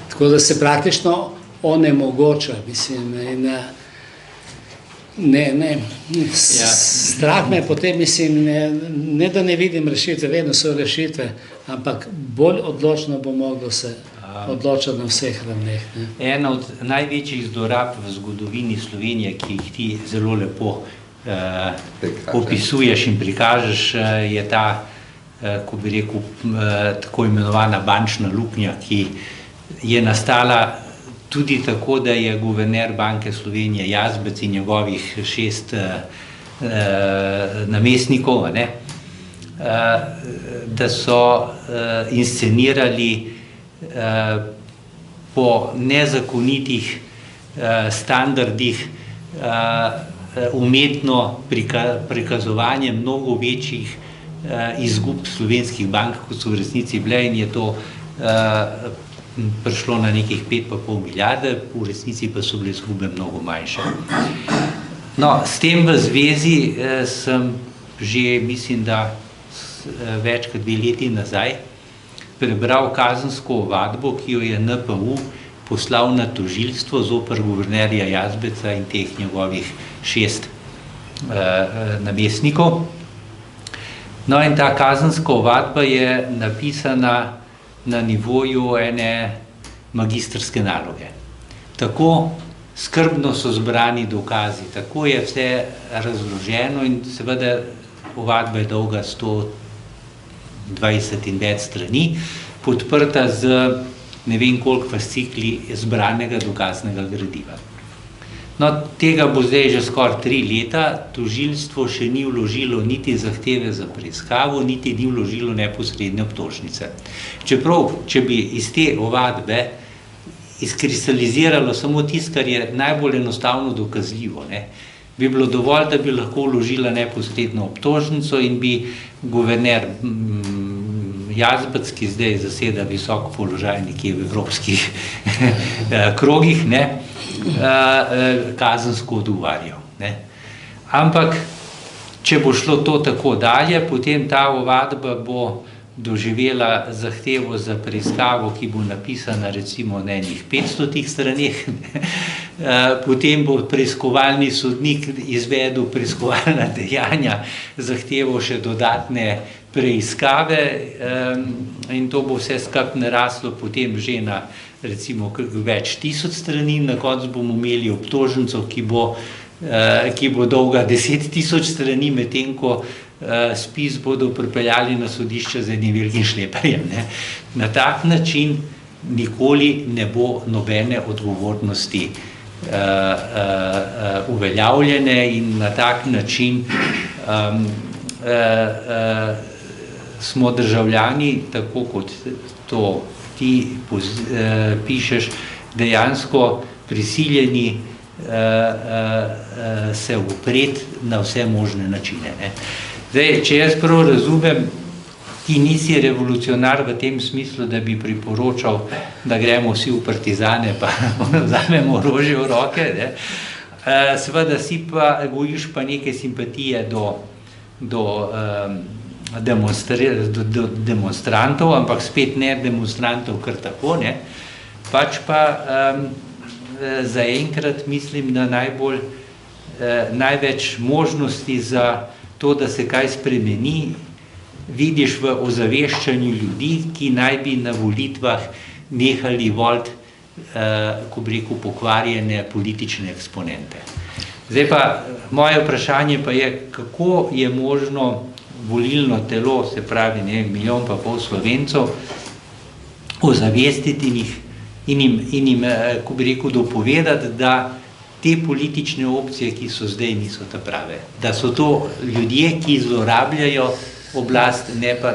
Tako da se praktično onemogoča, mislim, in strah me potem, mislim, ne da ne vidim rešitve, vedno so rešitve, ampak bolj odločno bo moglo se odločati na vseh ravneh. Ena od največjih zlorab v zgodovini Slovenije, ki jih ti zelo lepo opisuješ in prikažeš, je ta, ko bi rekel, tako imenovana bančna luknja, ki je nastala tudi tako, da je guverner Banke Slovenije Jazbec in njegovih 6 namestnikov, da so inscenirali po nezakonitih standardih umetno prikazovanje mnogo večjih izgub slovenskih bank, kot so v resnici bile, in je to prišlo na nekih 5,5 milijarde, v resnici pa so bile izgube mnogo manjše. No, s tem v zvezi sem že, mislim, da več kot 2 leti nazaj prebral kazensko ovadbo, ki jo je NPU poslal na tožilstvo zoper guvernerja Jazbeca in teh njegovih 6 namestnikov. No, in ta kazenska ovadba je napisana na nivoju ene magistrske naloge. Tako skrbno so zbrani dokazi, tako je vse razloženo in seveda ovadba je dolga 120 in več strani, podprta z ne vem koliko fascikli zbranega dokaznega gradiva. No, tega bo zdaj že skoraj 3 leta, tožilstvo še ni vložilo niti zahteve za preiskavo, niti ni vložilo neposredne obtožnice. Čeprav, če bi iz te ovadbe izkristaliziralo samo tisto, kar je najbolj enostavno dokazljivo, bi bilo dovolj, da bi lahko vložila neposredno obtožnico in bi guverner Jazbec, ki zdaj zaseda visok položaj nekje v evropskih krogih, kazensko odgovarjal. Ampak, če bo šlo to tako dalje, potem ta ovadba bo doživela zahtevo za preiskavo, ki bo napisana recimo na enih 500 straneh, potem bo preiskovalni sodnik izvedel preiskovalna dejanja, zahteval še dodatne preiskave in to bo vse skupaj naraslo potem že na recimo več 1000 strani, na koncu bomo imeli obtožnico, ki bo dolga 10.000 strani, medtem ko spis bodo pripeljali na sodišče z enim velikim šleperjem. Na tak način nikoli ne bo nobene odgovornosti uveljavljene in na tak način smo državljani, tako kot to ti pišeš, dejansko prisiljeni se upreti na vse možne načine. Zdaj, če jaz prav razumem, ti nisi revolucionar v tem smislu, da bi priporočal, da gremo vsi v partizane pa vzamemo orožje v roke. Seveda si pa gojiš pa neke simpatije do demonstrantov, ampak spet ne demonstrantov kar tako, pač pa zaenkrat mislim, da največ možnosti za to, da se kaj spremeni, vidiš v ozaveščanju ljudi, ki naj bi na volitvah nehali voliti, ko bi rekel, pokvarjene politične eksponente. Zdaj pa, moje vprašanje pa je, kako je možno volilno telo, se pravi 1,5 milijona Slovencev, ozavestiti in jim, ko bi rekel, dopovedati, da te politične opcije, ki so zdaj, niso ta prave. Da so to ljudje, ki zlorabljajo oblast, ne pa,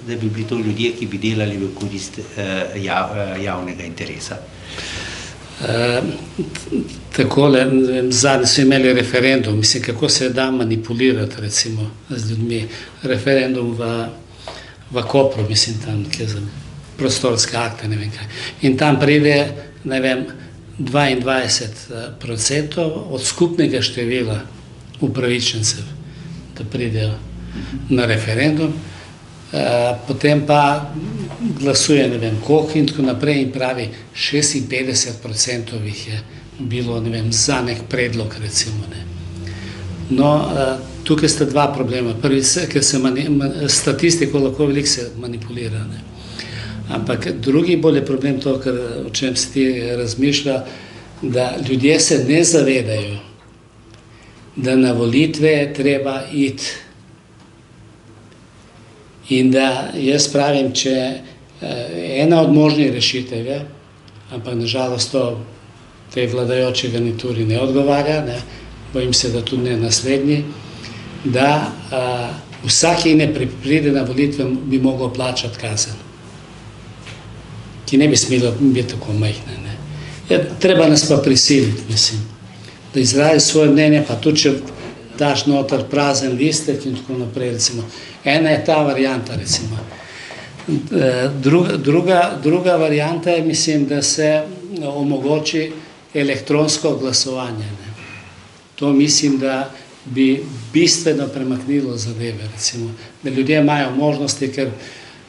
da bi bili to ljudje, ki bi delali v korist javnega interesa. Takole, zadnji so imeli referendum, mislim, kako se da manipulirati recimo z ljudmi. Referendum v Kopru, mislim, tam, kje prostorske akte, ne vem kaj. In tam pride, ne vem, 22% od skupnega števila upravičencev, da pridejo na referendum, potem pa glasuje ne vem koliko in tako naprej in pravi 56% jih je bilo, ne vem, za nek predlog recimo, ne. No, tukaj sta dva problema. Prvi, ker se statistiko lahko veliko se manipulira, ne. Ampak drugi bolj je problem to, o čem se ti razmišlja, da ljudje se ne zavedajo, da na volitve je treba iti. In da jaz pravim, če ena od možnih rešitev je, ampak nažalost to tej vladajoči garnituri ne odgovarja, ne, bojim se, da tudi ne naslednji, da vsak, ki ne pride na volitve, bi mogel plačati kazen, ki ne bi smelo biti tako majhne, ne. Treba nas pa prisiliti, mislim, da izrazi svoje mnenje, pa tudi, če daš noter prazen listek in tako naprej, recimo. Ena je ta varianta, recimo. Druga varianta je, mislim, da se omogoči elektronsko glasovanje, ne. To mislim, da bi bistveno premaknilo zadeve, recimo. Da ljudje imajo možnosti, ker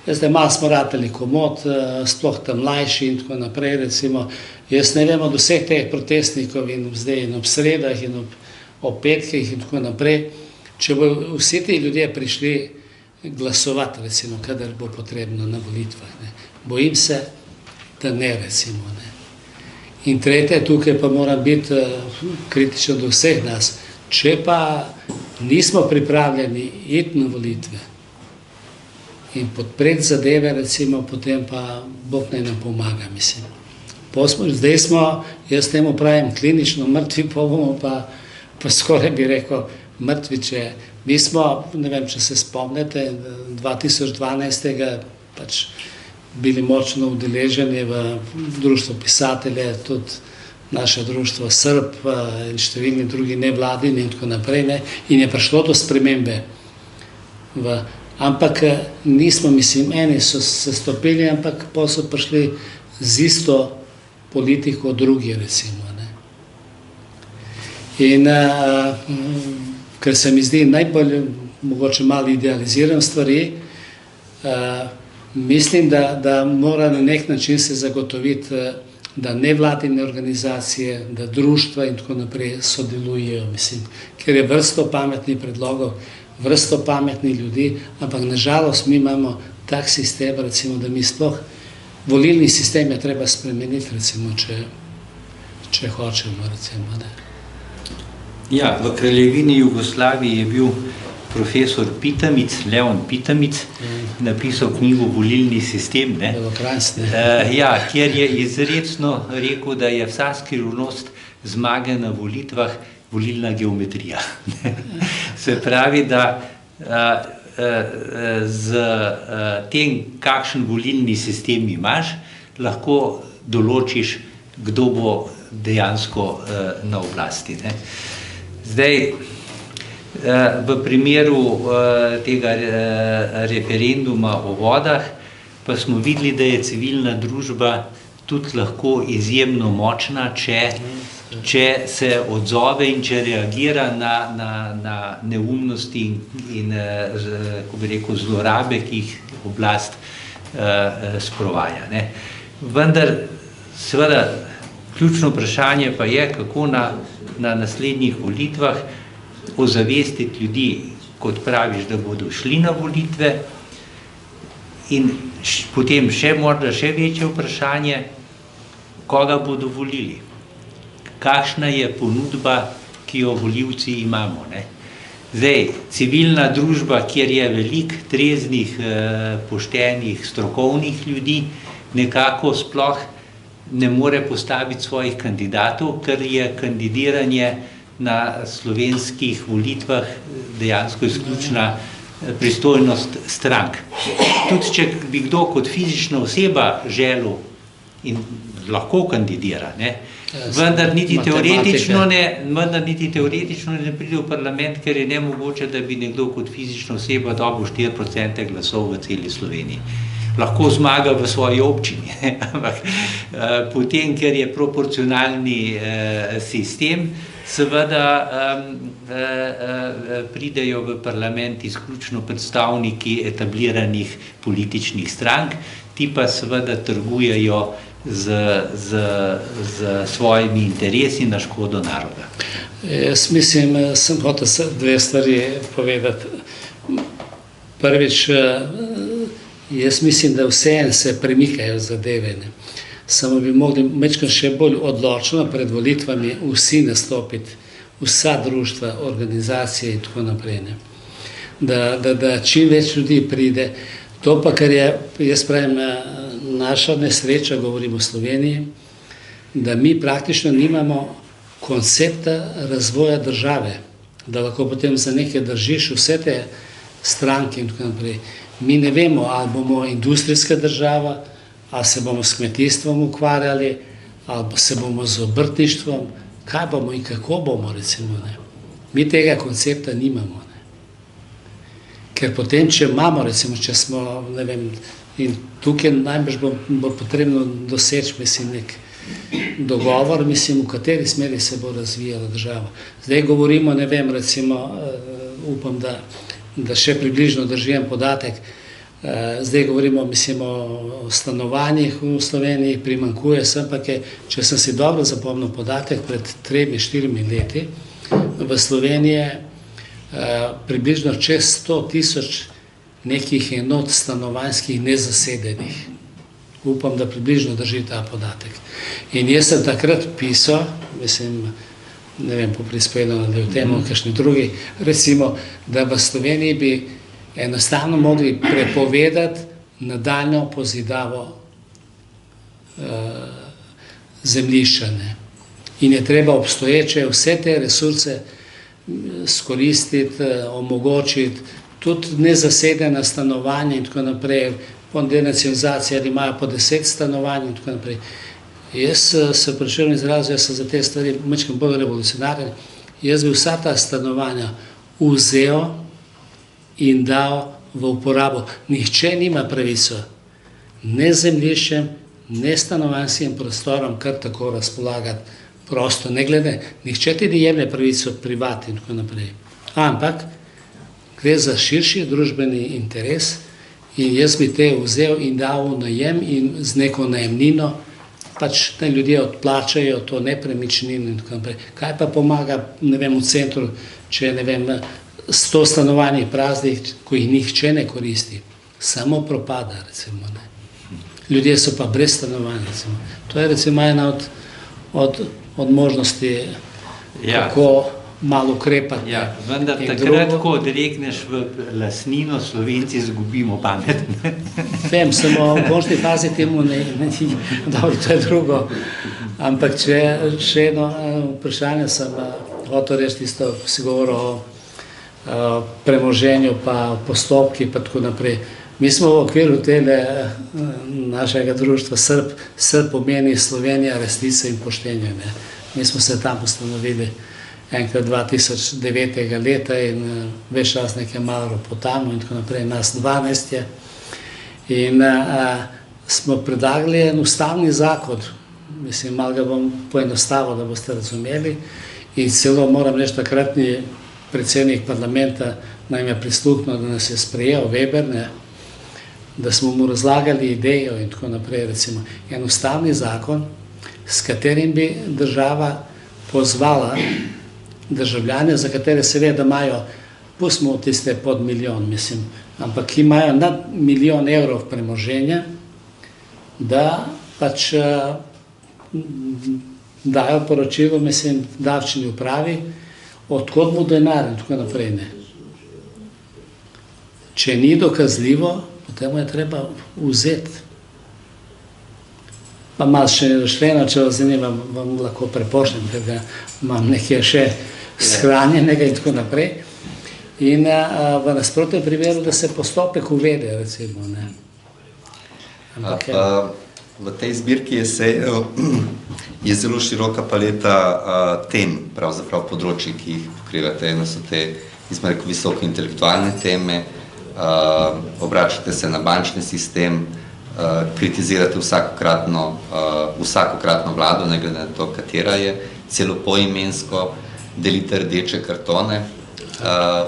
zdaj malo smo ratali komod, sploh tam mlajši in tako naprej, recimo. Jaz ne vem od vseh teh protestnikov in zdaj in ob sredah in ob petkih in tako naprej, če bo vsi ti ljudje prišli glasovati, recimo, kadar bo potrebno na volitvah, ne. Bojim se, da ne, recimo, ne. In tretje, tukaj pa mora biti kritično do vseh nas. Če pa nismo pripravljeni iti na volitve in podpreti zadeve, recimo, potem pa Bog naj nam pomaga, mislim. Zdaj smo, jaz temu pravim, klinično mrtvi, pa bomo pa skoraj bi rekel mrtvi, če mi smo, ne vem, če se spomnite, 2012. Pač bili močno udeleženi v društvo pisatelje, tudi naše društvo Srb in številni drugi nevladini in tako naprej, ne, in je prišlo do spremembe. Ampak nismo, mislim, eni so se stopili, ampak pa so prišli z isto politiko drugi, recimo, ne. In ker se mi zdi najbolj, mogoče malo idealiziram stvari, mislim, da mora na nek način se zagotoviti, da nevladine organizacije, da društva in tako naprej sodelujejo, mislim, ker je vrsto pametnih predlogov, vrsto pametnih ljudi, ampak nažalost mi imamo tak sistem, recimo, da mi sploh volilni sistem je treba spremeniti, recimo, če hočemo, recimo, ne. Ja, v Kraljevini Jugoslaviji je bil profesor Pitamic, Leon Pitamic, napisal knjigo Volilni sistem, ne. Ja, kjer je izrecno rekel, da je vsa skrivnost zmage na volitvah volilna geometrija. Se pravi, da z tem, kakšen volilni sistem imaš, lahko določiš, kdo bo dejansko na oblasti, ne. Zdaj, v primeru tega referenduma o vodah pa smo videli, da je civilna družba tudi lahko izjemno močna, če se odzove in če reagira na neumnosti in kako bi rekel, zlorabe, ki jih oblast sprovaja, ne. Vendar, seveda, ključno vprašanje pa je, kako na naslednjih volitvah ozavestiti ljudi, kot praviš, da bodo šli na volitve, in potem morda še večje vprašanje, koga bodo volili. Kakšna je ponudba, ki jo volivci imamo, ne. Zdaj, civilna družba, kjer je veliko treznih, poštenih, strokovnih ljudi, nekako sploh ne more postaviti svojih kandidatov, ker je kandidiranje na slovenskih volitvah dejansko izključna pristojnost strank. Tudi če bi kdo kot fizična oseba želel in lahko kandidira, ne, vendar niti teoretično ne pride v parlament, ker je nemogoče, da bi nekdo kot fizična oseba dobil 4% glasov v celi Sloveniji. lahko zmaga v svoji občini, ampak potem, ker je proporcionalni sistem, seveda pridejo v parlament izključno predstavniki etabliranih političnih strank, ti pa seveda trgujejo z svojimi interesi na škodo naroda. Jaz mislim, sem hotel dve stvari povedati. Prvič, jaz mislim, da vseeno se premikajo zadeve. Samo bi mogli malo še bolj odločno pred volitvami vsi nastopiti, vsa društva, organizacije in tako naprej. Da čim več ljudi pride. To pa, kar je, jaz pravim, naša nesreča, govorim o Sloveniji, da mi praktično nimamo koncepta razvoja države, da lahko potem za nekaj držiš vse te stranke in tako naprej. Mi ne vemo, ali bomo industrijska država, ali se bomo s kmetijstvom ukvarjali, ali se bomo z obrtništvom, kaj bomo in kako bomo, recimo. Mi tega koncepta nimamo. Ker potem, če imamo, recimo, če smo, ne vem, in tukaj najbrž bo potrebno doseči, mislim, nek dogovor, mislim, v kateri smeri se bo razvijala država. Zdaj govorimo, ne vem, recimo, upam, da še približno držim podatek, zdaj govorimo, mislim, o stanovanjih v Sloveniji, primanjkuje sem pa, če sem si dobro zapomnil podatek, pred 3-4 leti v Sloveniji približno čez 100.000 nekih enot stanovanjskih nezasedenih. Upam, da približno drži ta podatek. In jaz sem takrat pisal, mislim, ne vem, po prispelu ali v tem, kakšni drugi, recimo, da v Sloveniji bi enostavno mogli prepovedati nadaljnjo pozidavo zemljišča. In je treba obstoječe vse te resurse skoristiti, omogočiti, tudi nezasedena stanovanja in tako naprej, po denacionalizaciji, ali imajo po 10 stanovanj in tako naprej. Jaz se prišel izrazil, jaz sem za te stvari malo bolj revolucionaren, jaz bi vsa ta stanovanja vzel in dal v uporabo. Nihče nima pravico ne zemljiščem, ne stanovanjskim prostorom kar tako razpolagati prosto, ne glede, nihče ti ne jemlje pravico privati in tako naprej. Ampak gre za širši družbeni interes in jaz bi te vzel in dal v najem in z neko najemnino, pač te ljudje odplačajo to nepremičnino in tako naprej. Kaj pa pomaga, ne vem, v centru, če, ne vem, 100 stanovanj praznih, ko jih nihče ne koristi, samo propada, recimo. Ljudje so pa brez stanovanj, recimo. To je, recimo, ena od možnosti, kako malo ukrepati. Ja, vendar takrat, ko odrekneš v lastnino, Slovenci izgubimo pamet. Vem, samo v končni fazi temu ne, dobro, to je drugo. Ampak še eno vprašanje sem hotel reči, tisto, ko si govoril o premoženju, pa postopki, pa tako naprej. Mi smo v okviru tele našega društva Srb pomeni Slovenija, resnica in poštenje. Mi smo se tam ustanovili enkrat 2009. leta in več čas nekaj malo Ropotamo in tako naprej, nas 12 je. In smo predlagali en ustavni zakon, mislim, malo ga bom poenostavil, da boste razumeli, in celo moram reči, takratni predsednik parlamenta nam je prisluhnil, da nas je sprejel, Weber, da smo mu razlagali idejo in tako naprej, recimo, en ustavni zakon, s katerim bi država pozvala državljane, za katere se ve, da imajo, pustimo tiste pod milijon, mislim, ampak ki imajo nad 1 milijon evrov premoženja, da pač dajo poročilo, mislim, davčni upravi, odkot mu denar in tako naprej. Če ni dokazljivo, potem je treba vzeti. Pa malo še rešljeno, če vas zanima, vam lahko prepošljem, ker ga imam nekje še shranjenega in tako naprej. In v nasprotnem primeru, da se postopek uvede, recimo. V tej zbirki je zelo široka paleta tem, pravzaprav področji, ki jih pokrivate. Eno so te visoko intelektualne teme, obračate se na bančni sistem, kritizirate vsakokratno vlado, ne glede na to, katera je, celo poimensko, delite rdeče kartone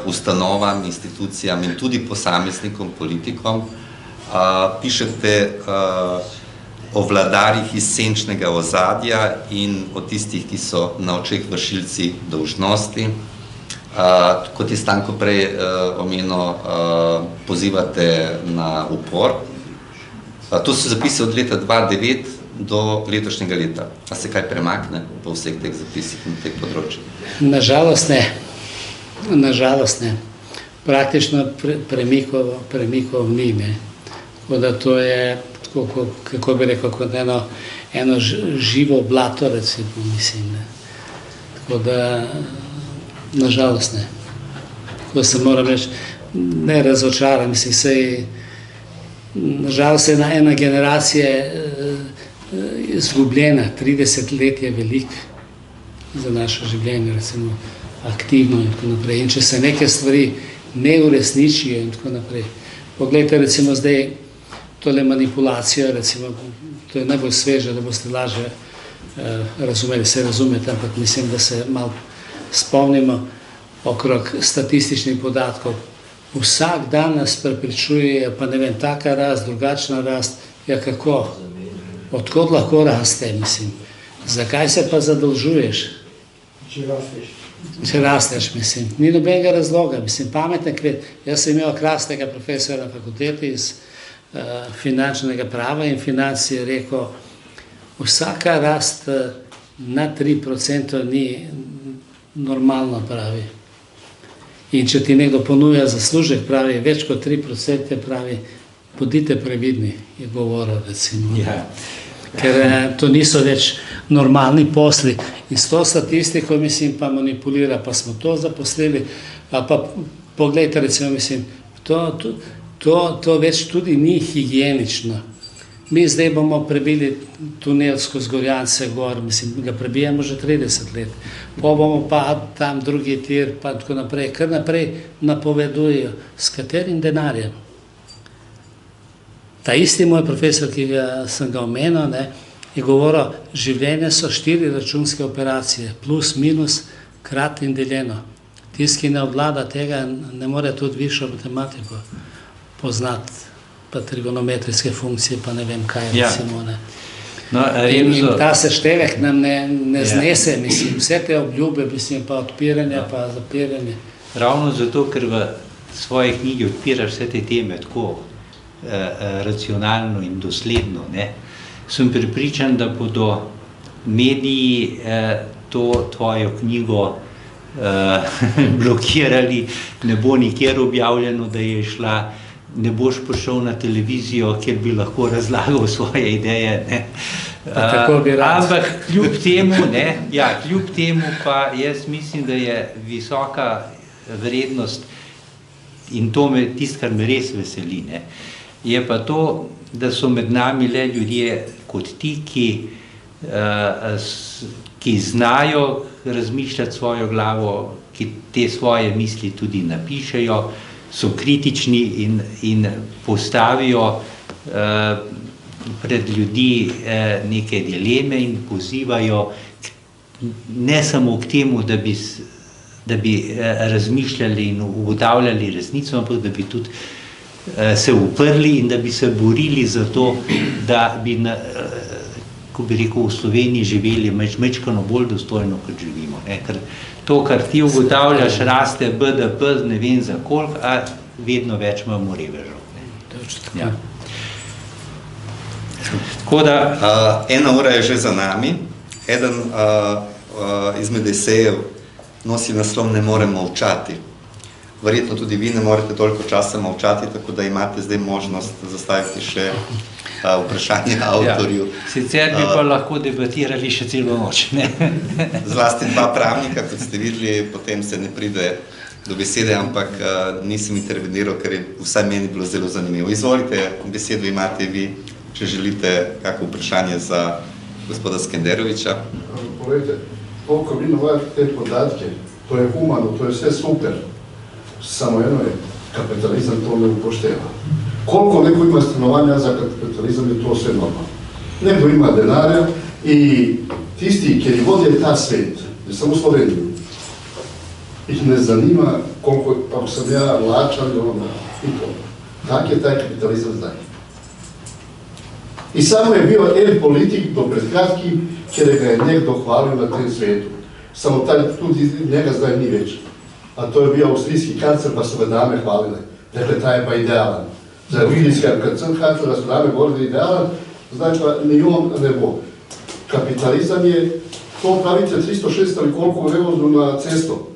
ustanovam, institucijam in tudi posameznikom, politikom. Pišete o vladarjih iz senčnega ozadja in o tistih, ki so na očeh vršilci dolžnosti. Kot je Stanko prej omenil, pozivate na upor. To so zapisi od leta 2009 do letošnjega leta. A se kaj premakne po vseh teh zapisih na teh področjih? Nažalost ne. Nažalost ne. Praktično premikov ni, ne. Tako da to je, kako bi rekel, kot eno živo blato, recimo, mislim, ne. Tako da, nažalost ne. Tako se moram reči, ne razočaram, mislim, sej, nažalost je ena generacija izgubljena, 30 let je velik za naše življenje, recimo, aktivno in tako naprej. In če se neke stvari ne uresničijo in tako naprej. Poglejte, recimo, zdaj tole manipulacijo, recimo, to je najbolj sveže, da boste lažje razumeli, se razumete, ampak mislim, da se malo spomnimo okrog statističnih podatkov. Vsak dan nas prepričuje, pa ne vem, taka rast, drugačna rast, ja kako? Odkot lahko raste, mislim? Zakaj se pa zadolžuješ? Če rasteš, mislim. Ni nobenega razloga, mislim, pametne kvet. Jaz sem imel krasnega profesora na fakulteti iz finančnega prava in financ je rekel, vsaka rast na 3% ni normalno, pravi. In če ti nekdo ponuja zaslužek, pravi, več kot 3%, pravi, bodite previdni, je govoril, recimo. Ja. Ker to niso več normalni posli. In s to statistiko, mislim, pa manipulira, pa smo to zaposlili, pa pogledajte, recimo, mislim, to več tudi ni higienično. Mi zdaj bomo prebili tunel skozi Gorjance gor, mislim, ga prebijamo že 30 let. Bomo pa tam drugi tir, pa tako naprej, kar naprej napovedujejo, s katerim denarjem. Ta isti moj profesor, ki sem ga omenil, ne, je govoril, življenje so 4 računske operacije, plus, minus, krat in deljeno. Tisti, ki ne obvlada tega, ne more tudi višjo matematiko poznati, pa trigonometrijske funkcije, pa ne vem kaj, recimo, ne. In ta seštevek nam ne znese, mislim, vse te obljube, mislim, pa odpiranje, pa zapiranje. Ravno zato, ker v svoji knjigi odpiraš vse te teme tako racionalno in dosledno, ne, sem prepričan, da bodo mediji to tvojo knjigo blokirali, ne bo nikjer objavljeno, da je šla, ne boš prišel na televizijo, kjer bi lahko razlagal svoje ideje, ne. Ampak kljub temu pa jaz mislim, da je visoka vrednost in to me tisto, kar me res veseli, ne, je pa to, da so med nami le ljudje kot ti, ki znajo razmišljati svojo glavo, ki te svoje misli tudi napišejo, so kritični in postavijo pred ljudi neke dileme in pozivajo ne samo k temu, da bi razmišljali in ugotavljali resnico, ampak da bi tudi se uprli in da bi se borili za to, da bi, ko bi rekel, v Sloveniji živeli mečkano bolj dostojno, kot živimo. Ker to, kar ti ugotavljaš, raste BDP, ne vem za koliko, a vedno več imamo revežov. Ja. Tako da... 1 ura je že za nami. Eden izmed esejev nosi naslov Ne morem molčati. Verjetno tudi vi ne morete toliko časa molčati, tako da imate zdaj možnost zastaviti še vprašanje avtorju. Ja, sicer bi pa lahko debatirali še celo noč, ne? Zlasti 2 pravnika, kot ste videli, potem se ne pride do besede, ampak nisem interveniral, ker je vsaj meni bilo zelo zanimivo. Izvolite, besedo imate vi, če želite kako vprašanje za gospoda Skenderoviča. Poglejte, to, ko vi navajate te podatke, to je humano, to je vse super. Samo eno je, kapitalizem to ne upošteva. Koliko neko ima stanovanja za kapitalizam je to sve normalno. Neko ima denarja i tisti koji vode ta svet, ne samo Sloveniju, ih ne zanima koliko, ako sam ja lačan ili ono, i to. Tak je taj kapitalizam zdaj. I samo je bio politik do pred kratkim, kjer ga je nekdo hvalio na tem svetu. Samo tudi njega zdaj ni več. A to je bio austrijski kancer, pa su ga dame hvalile. Rekle, taj je pa idealan. Za austrijski kancer, da su dame govorili idealan, znači pa ni on ne bo. Kapitalizam je, to pravite 306 ali koliko revozu na cesto.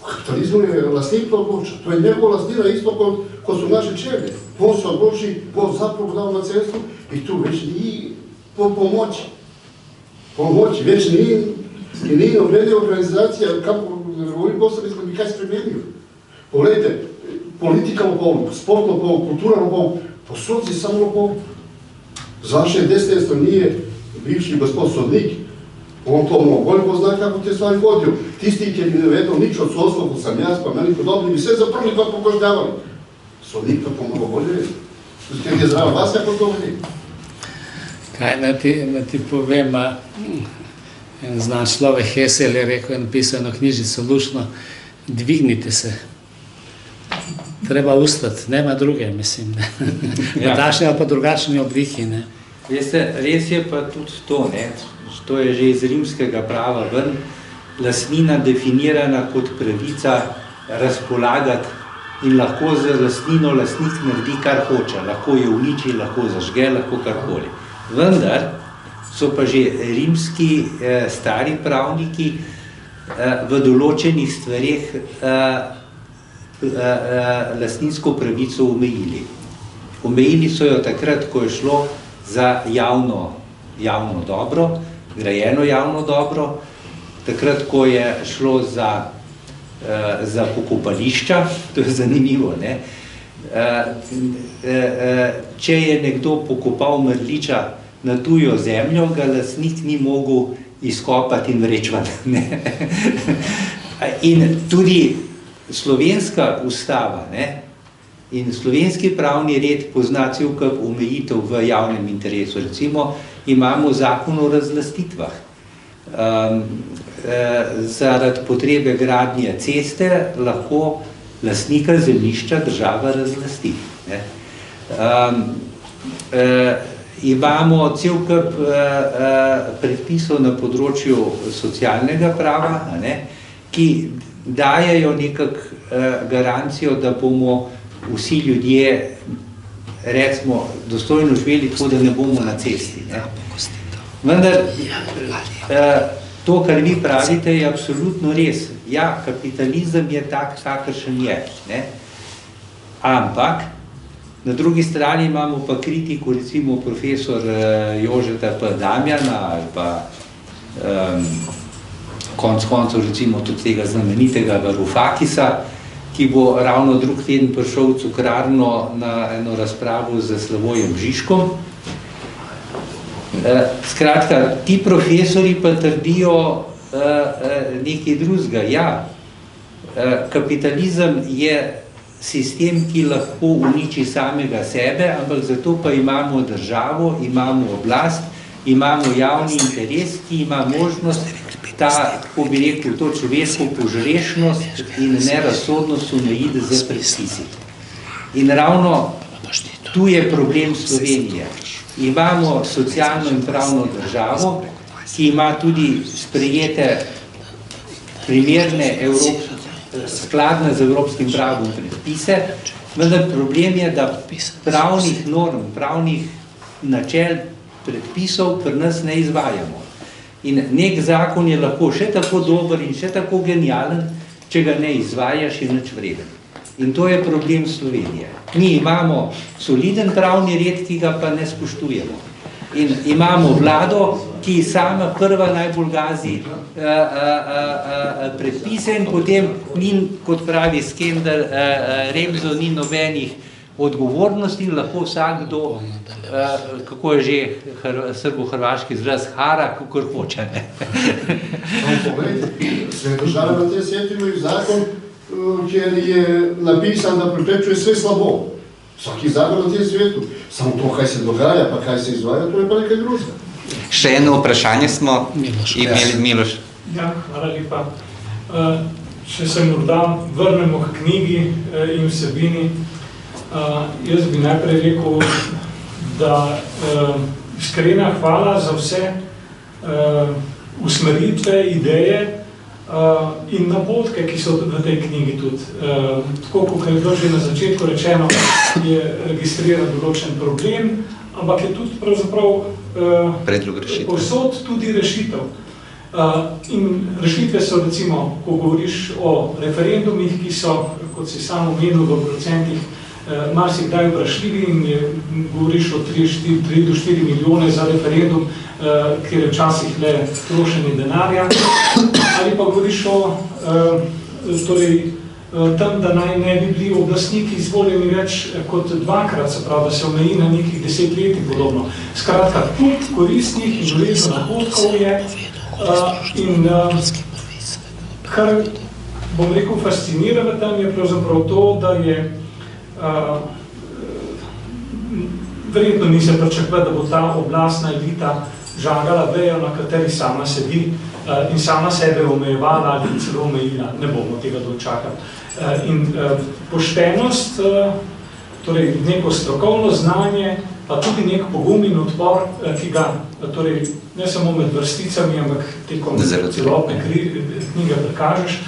Kapitalizam je vlasnik to odluča. To je njegov vlasnina isto ko su naše čevlje. On se odluči, on zapravo dao na cestu i tu već nije pomoći. Pomoći, već nije obrednija organizacija, kako govorim posljedno, mislim, kaj se primenio. Pogledajte, politika lopovu, sport lopovu, kultura lopovu, posudci samo lopovu. Z vaše desne nije bivši gospod sodnik, on to mnogo bolje pozna kako te stvari vodio. Tisti koji mi ne vedao nič od soslovu sam jaz, pa meni podobni, bi sve zaprli pa pokoždavali. Sodnik pa to mnogo bolje vedi. Kaj je zdravo vas, kako to vedi? Kaj naj ti povem, en znan človek Hesel je rekel, je napisal eno knjižico lušno, dvignite se. Treba ustati, nema druge, mislim. V takšni ali pa drugačni obliki. Veste, res je pa tudi to, to je že iz rimskega prava ven, lastnina definirana kot pravica razpolagati in lahko z lastnino lastnik naredi, kar hoče. Lahko jo uniči, lahko zažge, lahko karkoli. Vendar so pa že rimski stari pravniki v določenih stvareh lastninsko pravico omejili. Omejili so jo takrat, ko je šlo za javno dobro, grajeno javno dobro, takrat, ko je šlo za pokopališča, to je zanimivo, ne? Če je nekdo pokopal mrliča na tujo zemljo, ga lastnik ni mogel izkopati in vrečvati. In tudi slovenska ustava in slovenski pravni red pozna cel kup omejitev v javnem interesu. Recimo imamo zakon o razlastitvah. Zaradi potrebe gradnje ceste lahko lastnika zemljišča država razlasti. Imamo cel kup predpisov na področju socialnega prava, ki dajejo nekako garancijo, da bomo vsi ljudje, recimo, dostojno živeli tako, da ne bomo na cesti. Vendar, to, kar vi pravite, je absolutno res. Ja, kapitalizem je tak, kakršen je. Ampak, na drugi strani imamo pa kritiku, recimo profesor Jožeta P. Damjana ali pa konec koncev recimo tudi tega znamenitega Varoufakisa, ki bo ravno drug teden prišel v Cukrarno na eno razpravo z Slavojem Žižkom. Skratka, ti profesori pa trdijo nekaj drugega. Ja, kapitalizem je sistem, ki lahko uniči samega sebe, ampak zato pa imamo državo, imamo oblast, imamo javni interes, ki ima možnost ta, kako bi rekel, to človeško požrešnost in nerazsodnost omejiti z predpisi. In ravno tu je problem Slovenije. Imamo socialno in pravno državo, ki ima tudi sprejete primerne skladne z evropskim pravom predpise, vendar problem je, da pravnih norm, pravnih načel, predpisov pri nas ne izvajamo. In nek zakon je lahko še tako dober in še tako genijalen, če ga ne izvajaš, je nič vreden. In to je problem Slovenije. Mi imamo soliden pravni red, ki ga pa ne spoštujemo. In imamo vlado, ki sama prva najbolj gazi predpise in potem ni, kot pravi Skender Remzo, ni nobenih odgovornosti, lahko vsakdo, kako je že srbo-hrvaški izraz, hara, kakor hoče. Pogledajte, sve države na te svijeti imaju zakon kjer je napisan da preprečuje sve slabo. Vsaki zakon na tem svetu. Samo to, kaj se dogaja, pa kaj se izvaja, to je pa nekaj drugega. Še eno vprašanje smo imeli, Miloš. Ja, hvala lepa. Če se morda vrnemo k knjigi in vsebini, jaz bi najprej rekel, da iskrena hvala za vse usmeritve, ideje in napotke, ki so v tej knjigi tudi. Tako, kot je bilo že na začetku rečeno, je registriran določen problem, ampak je tudi pravzaprav povsod tudi rešitev. In rešitve so recimo, ko govoriš o referendumih, ki so, kot si sam omenil, v procentih marsikdaj vprašljivi in govoriš o 3 do 4 milijone za referendum, kjer je včasih le trošenje denarja, ali pa govoriš o tam, da naj ne bi bili oblastniki izvoljeni več kot dvakrat, se pravi, da se omeji na nekih 10 letih podobno. Skratka, tudi koristnih in vredno napotkov je in kar, bom rekel, fascinira v tem je pravzaprav to, da je verjetno ni se pričakovati, da bo ta oblastna elita žagala vejo, na kateri sama sedi in sama sebe omejevala ali celo omejila. Ne bomo tega dočakali. In poštenost, torej neko strokovno znanje, pa tudi nek pogum in odpor, ki ga torej, ne samo med vrsticami, ampak tekom celotne knjige prikažeš,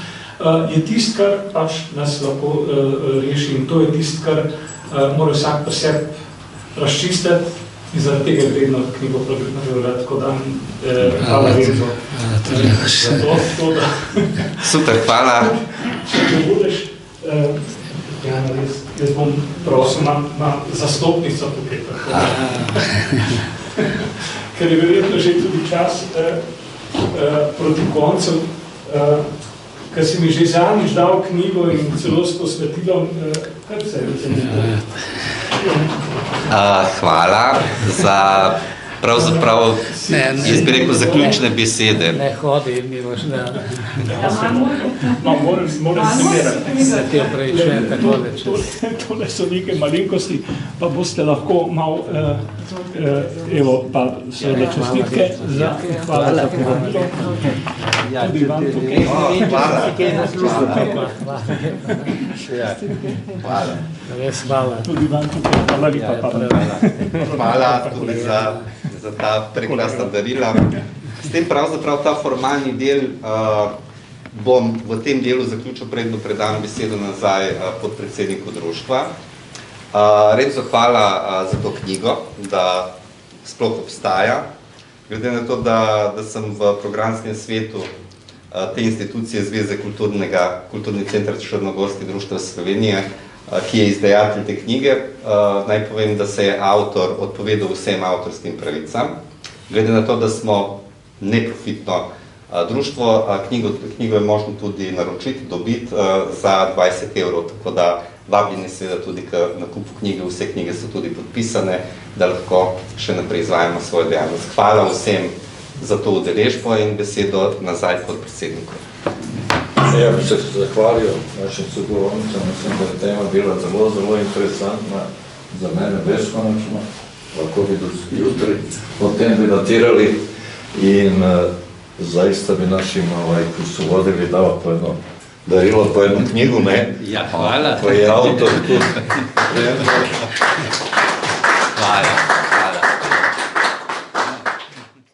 je tist, kar pač nas lahko reši in to je tist, kar mora vsak pri sebi razčistiti in zaradi tega je vredno knjigo prebrati, tako da hvala Renzo za to, da... Super, hvala. Če budeš, jaz bom prosil na zastopnico tukaj, ker je verjetno že tudi čas proti koncu, ker si mi že zadnjič dal knjigo in celo s posvetilom, kaj se je hvala za pravzaprav, jaz bi rekel, zaključne besede. Ne hodi, Miloš, da... No, moram se merati. Se ti opravičujem tako več. Tole so neke malenkosti, pa boste lahko malo, evo, pa seveda čestitke za hvala za povabilo. Tudi vam tukaj. Hvala. Res hvala. Tudi vam tukaj. Hvala lepa. Hvala tudi za ta prekrasna darila. S tem pravzaprav ta formalni del bom v tem delu zaključil, predno predam besedo nazaj podpredsedniku društva. Renzo, hvala za to knjigo, da sploh obstaja. Glede na to, da sem v programskem svetu te institucije Zveze kulturni center Črnogorski društva Slovenije, ki je izdajatelj te knjige, naj povem, da se je avtor odpovedal vsem avtorskim pravicam. Glede na to, da smo neprofitno društvo, knjigo je možno tudi naročiti, dobiti za 20 €, tako da vabljeni seveda tudi k nakupu knjige, vse knjige so tudi podpisane, da lahko še naprej izvajamo svojo dejavnost. Hvala vsem za to udeležbo in besedo nazaj podpredsedniku. Ja bi se zahvalil našim sogovornicam, mislim, da je tema bila zelo interesantna, za mene beskonačno, lahko bi jutri o tem debatirali in zaista bi našim, koji su vodili, dao po jedno darilo, po jednu knjigu, ne? Ja, hvala. Koji je autor tu. Hvala.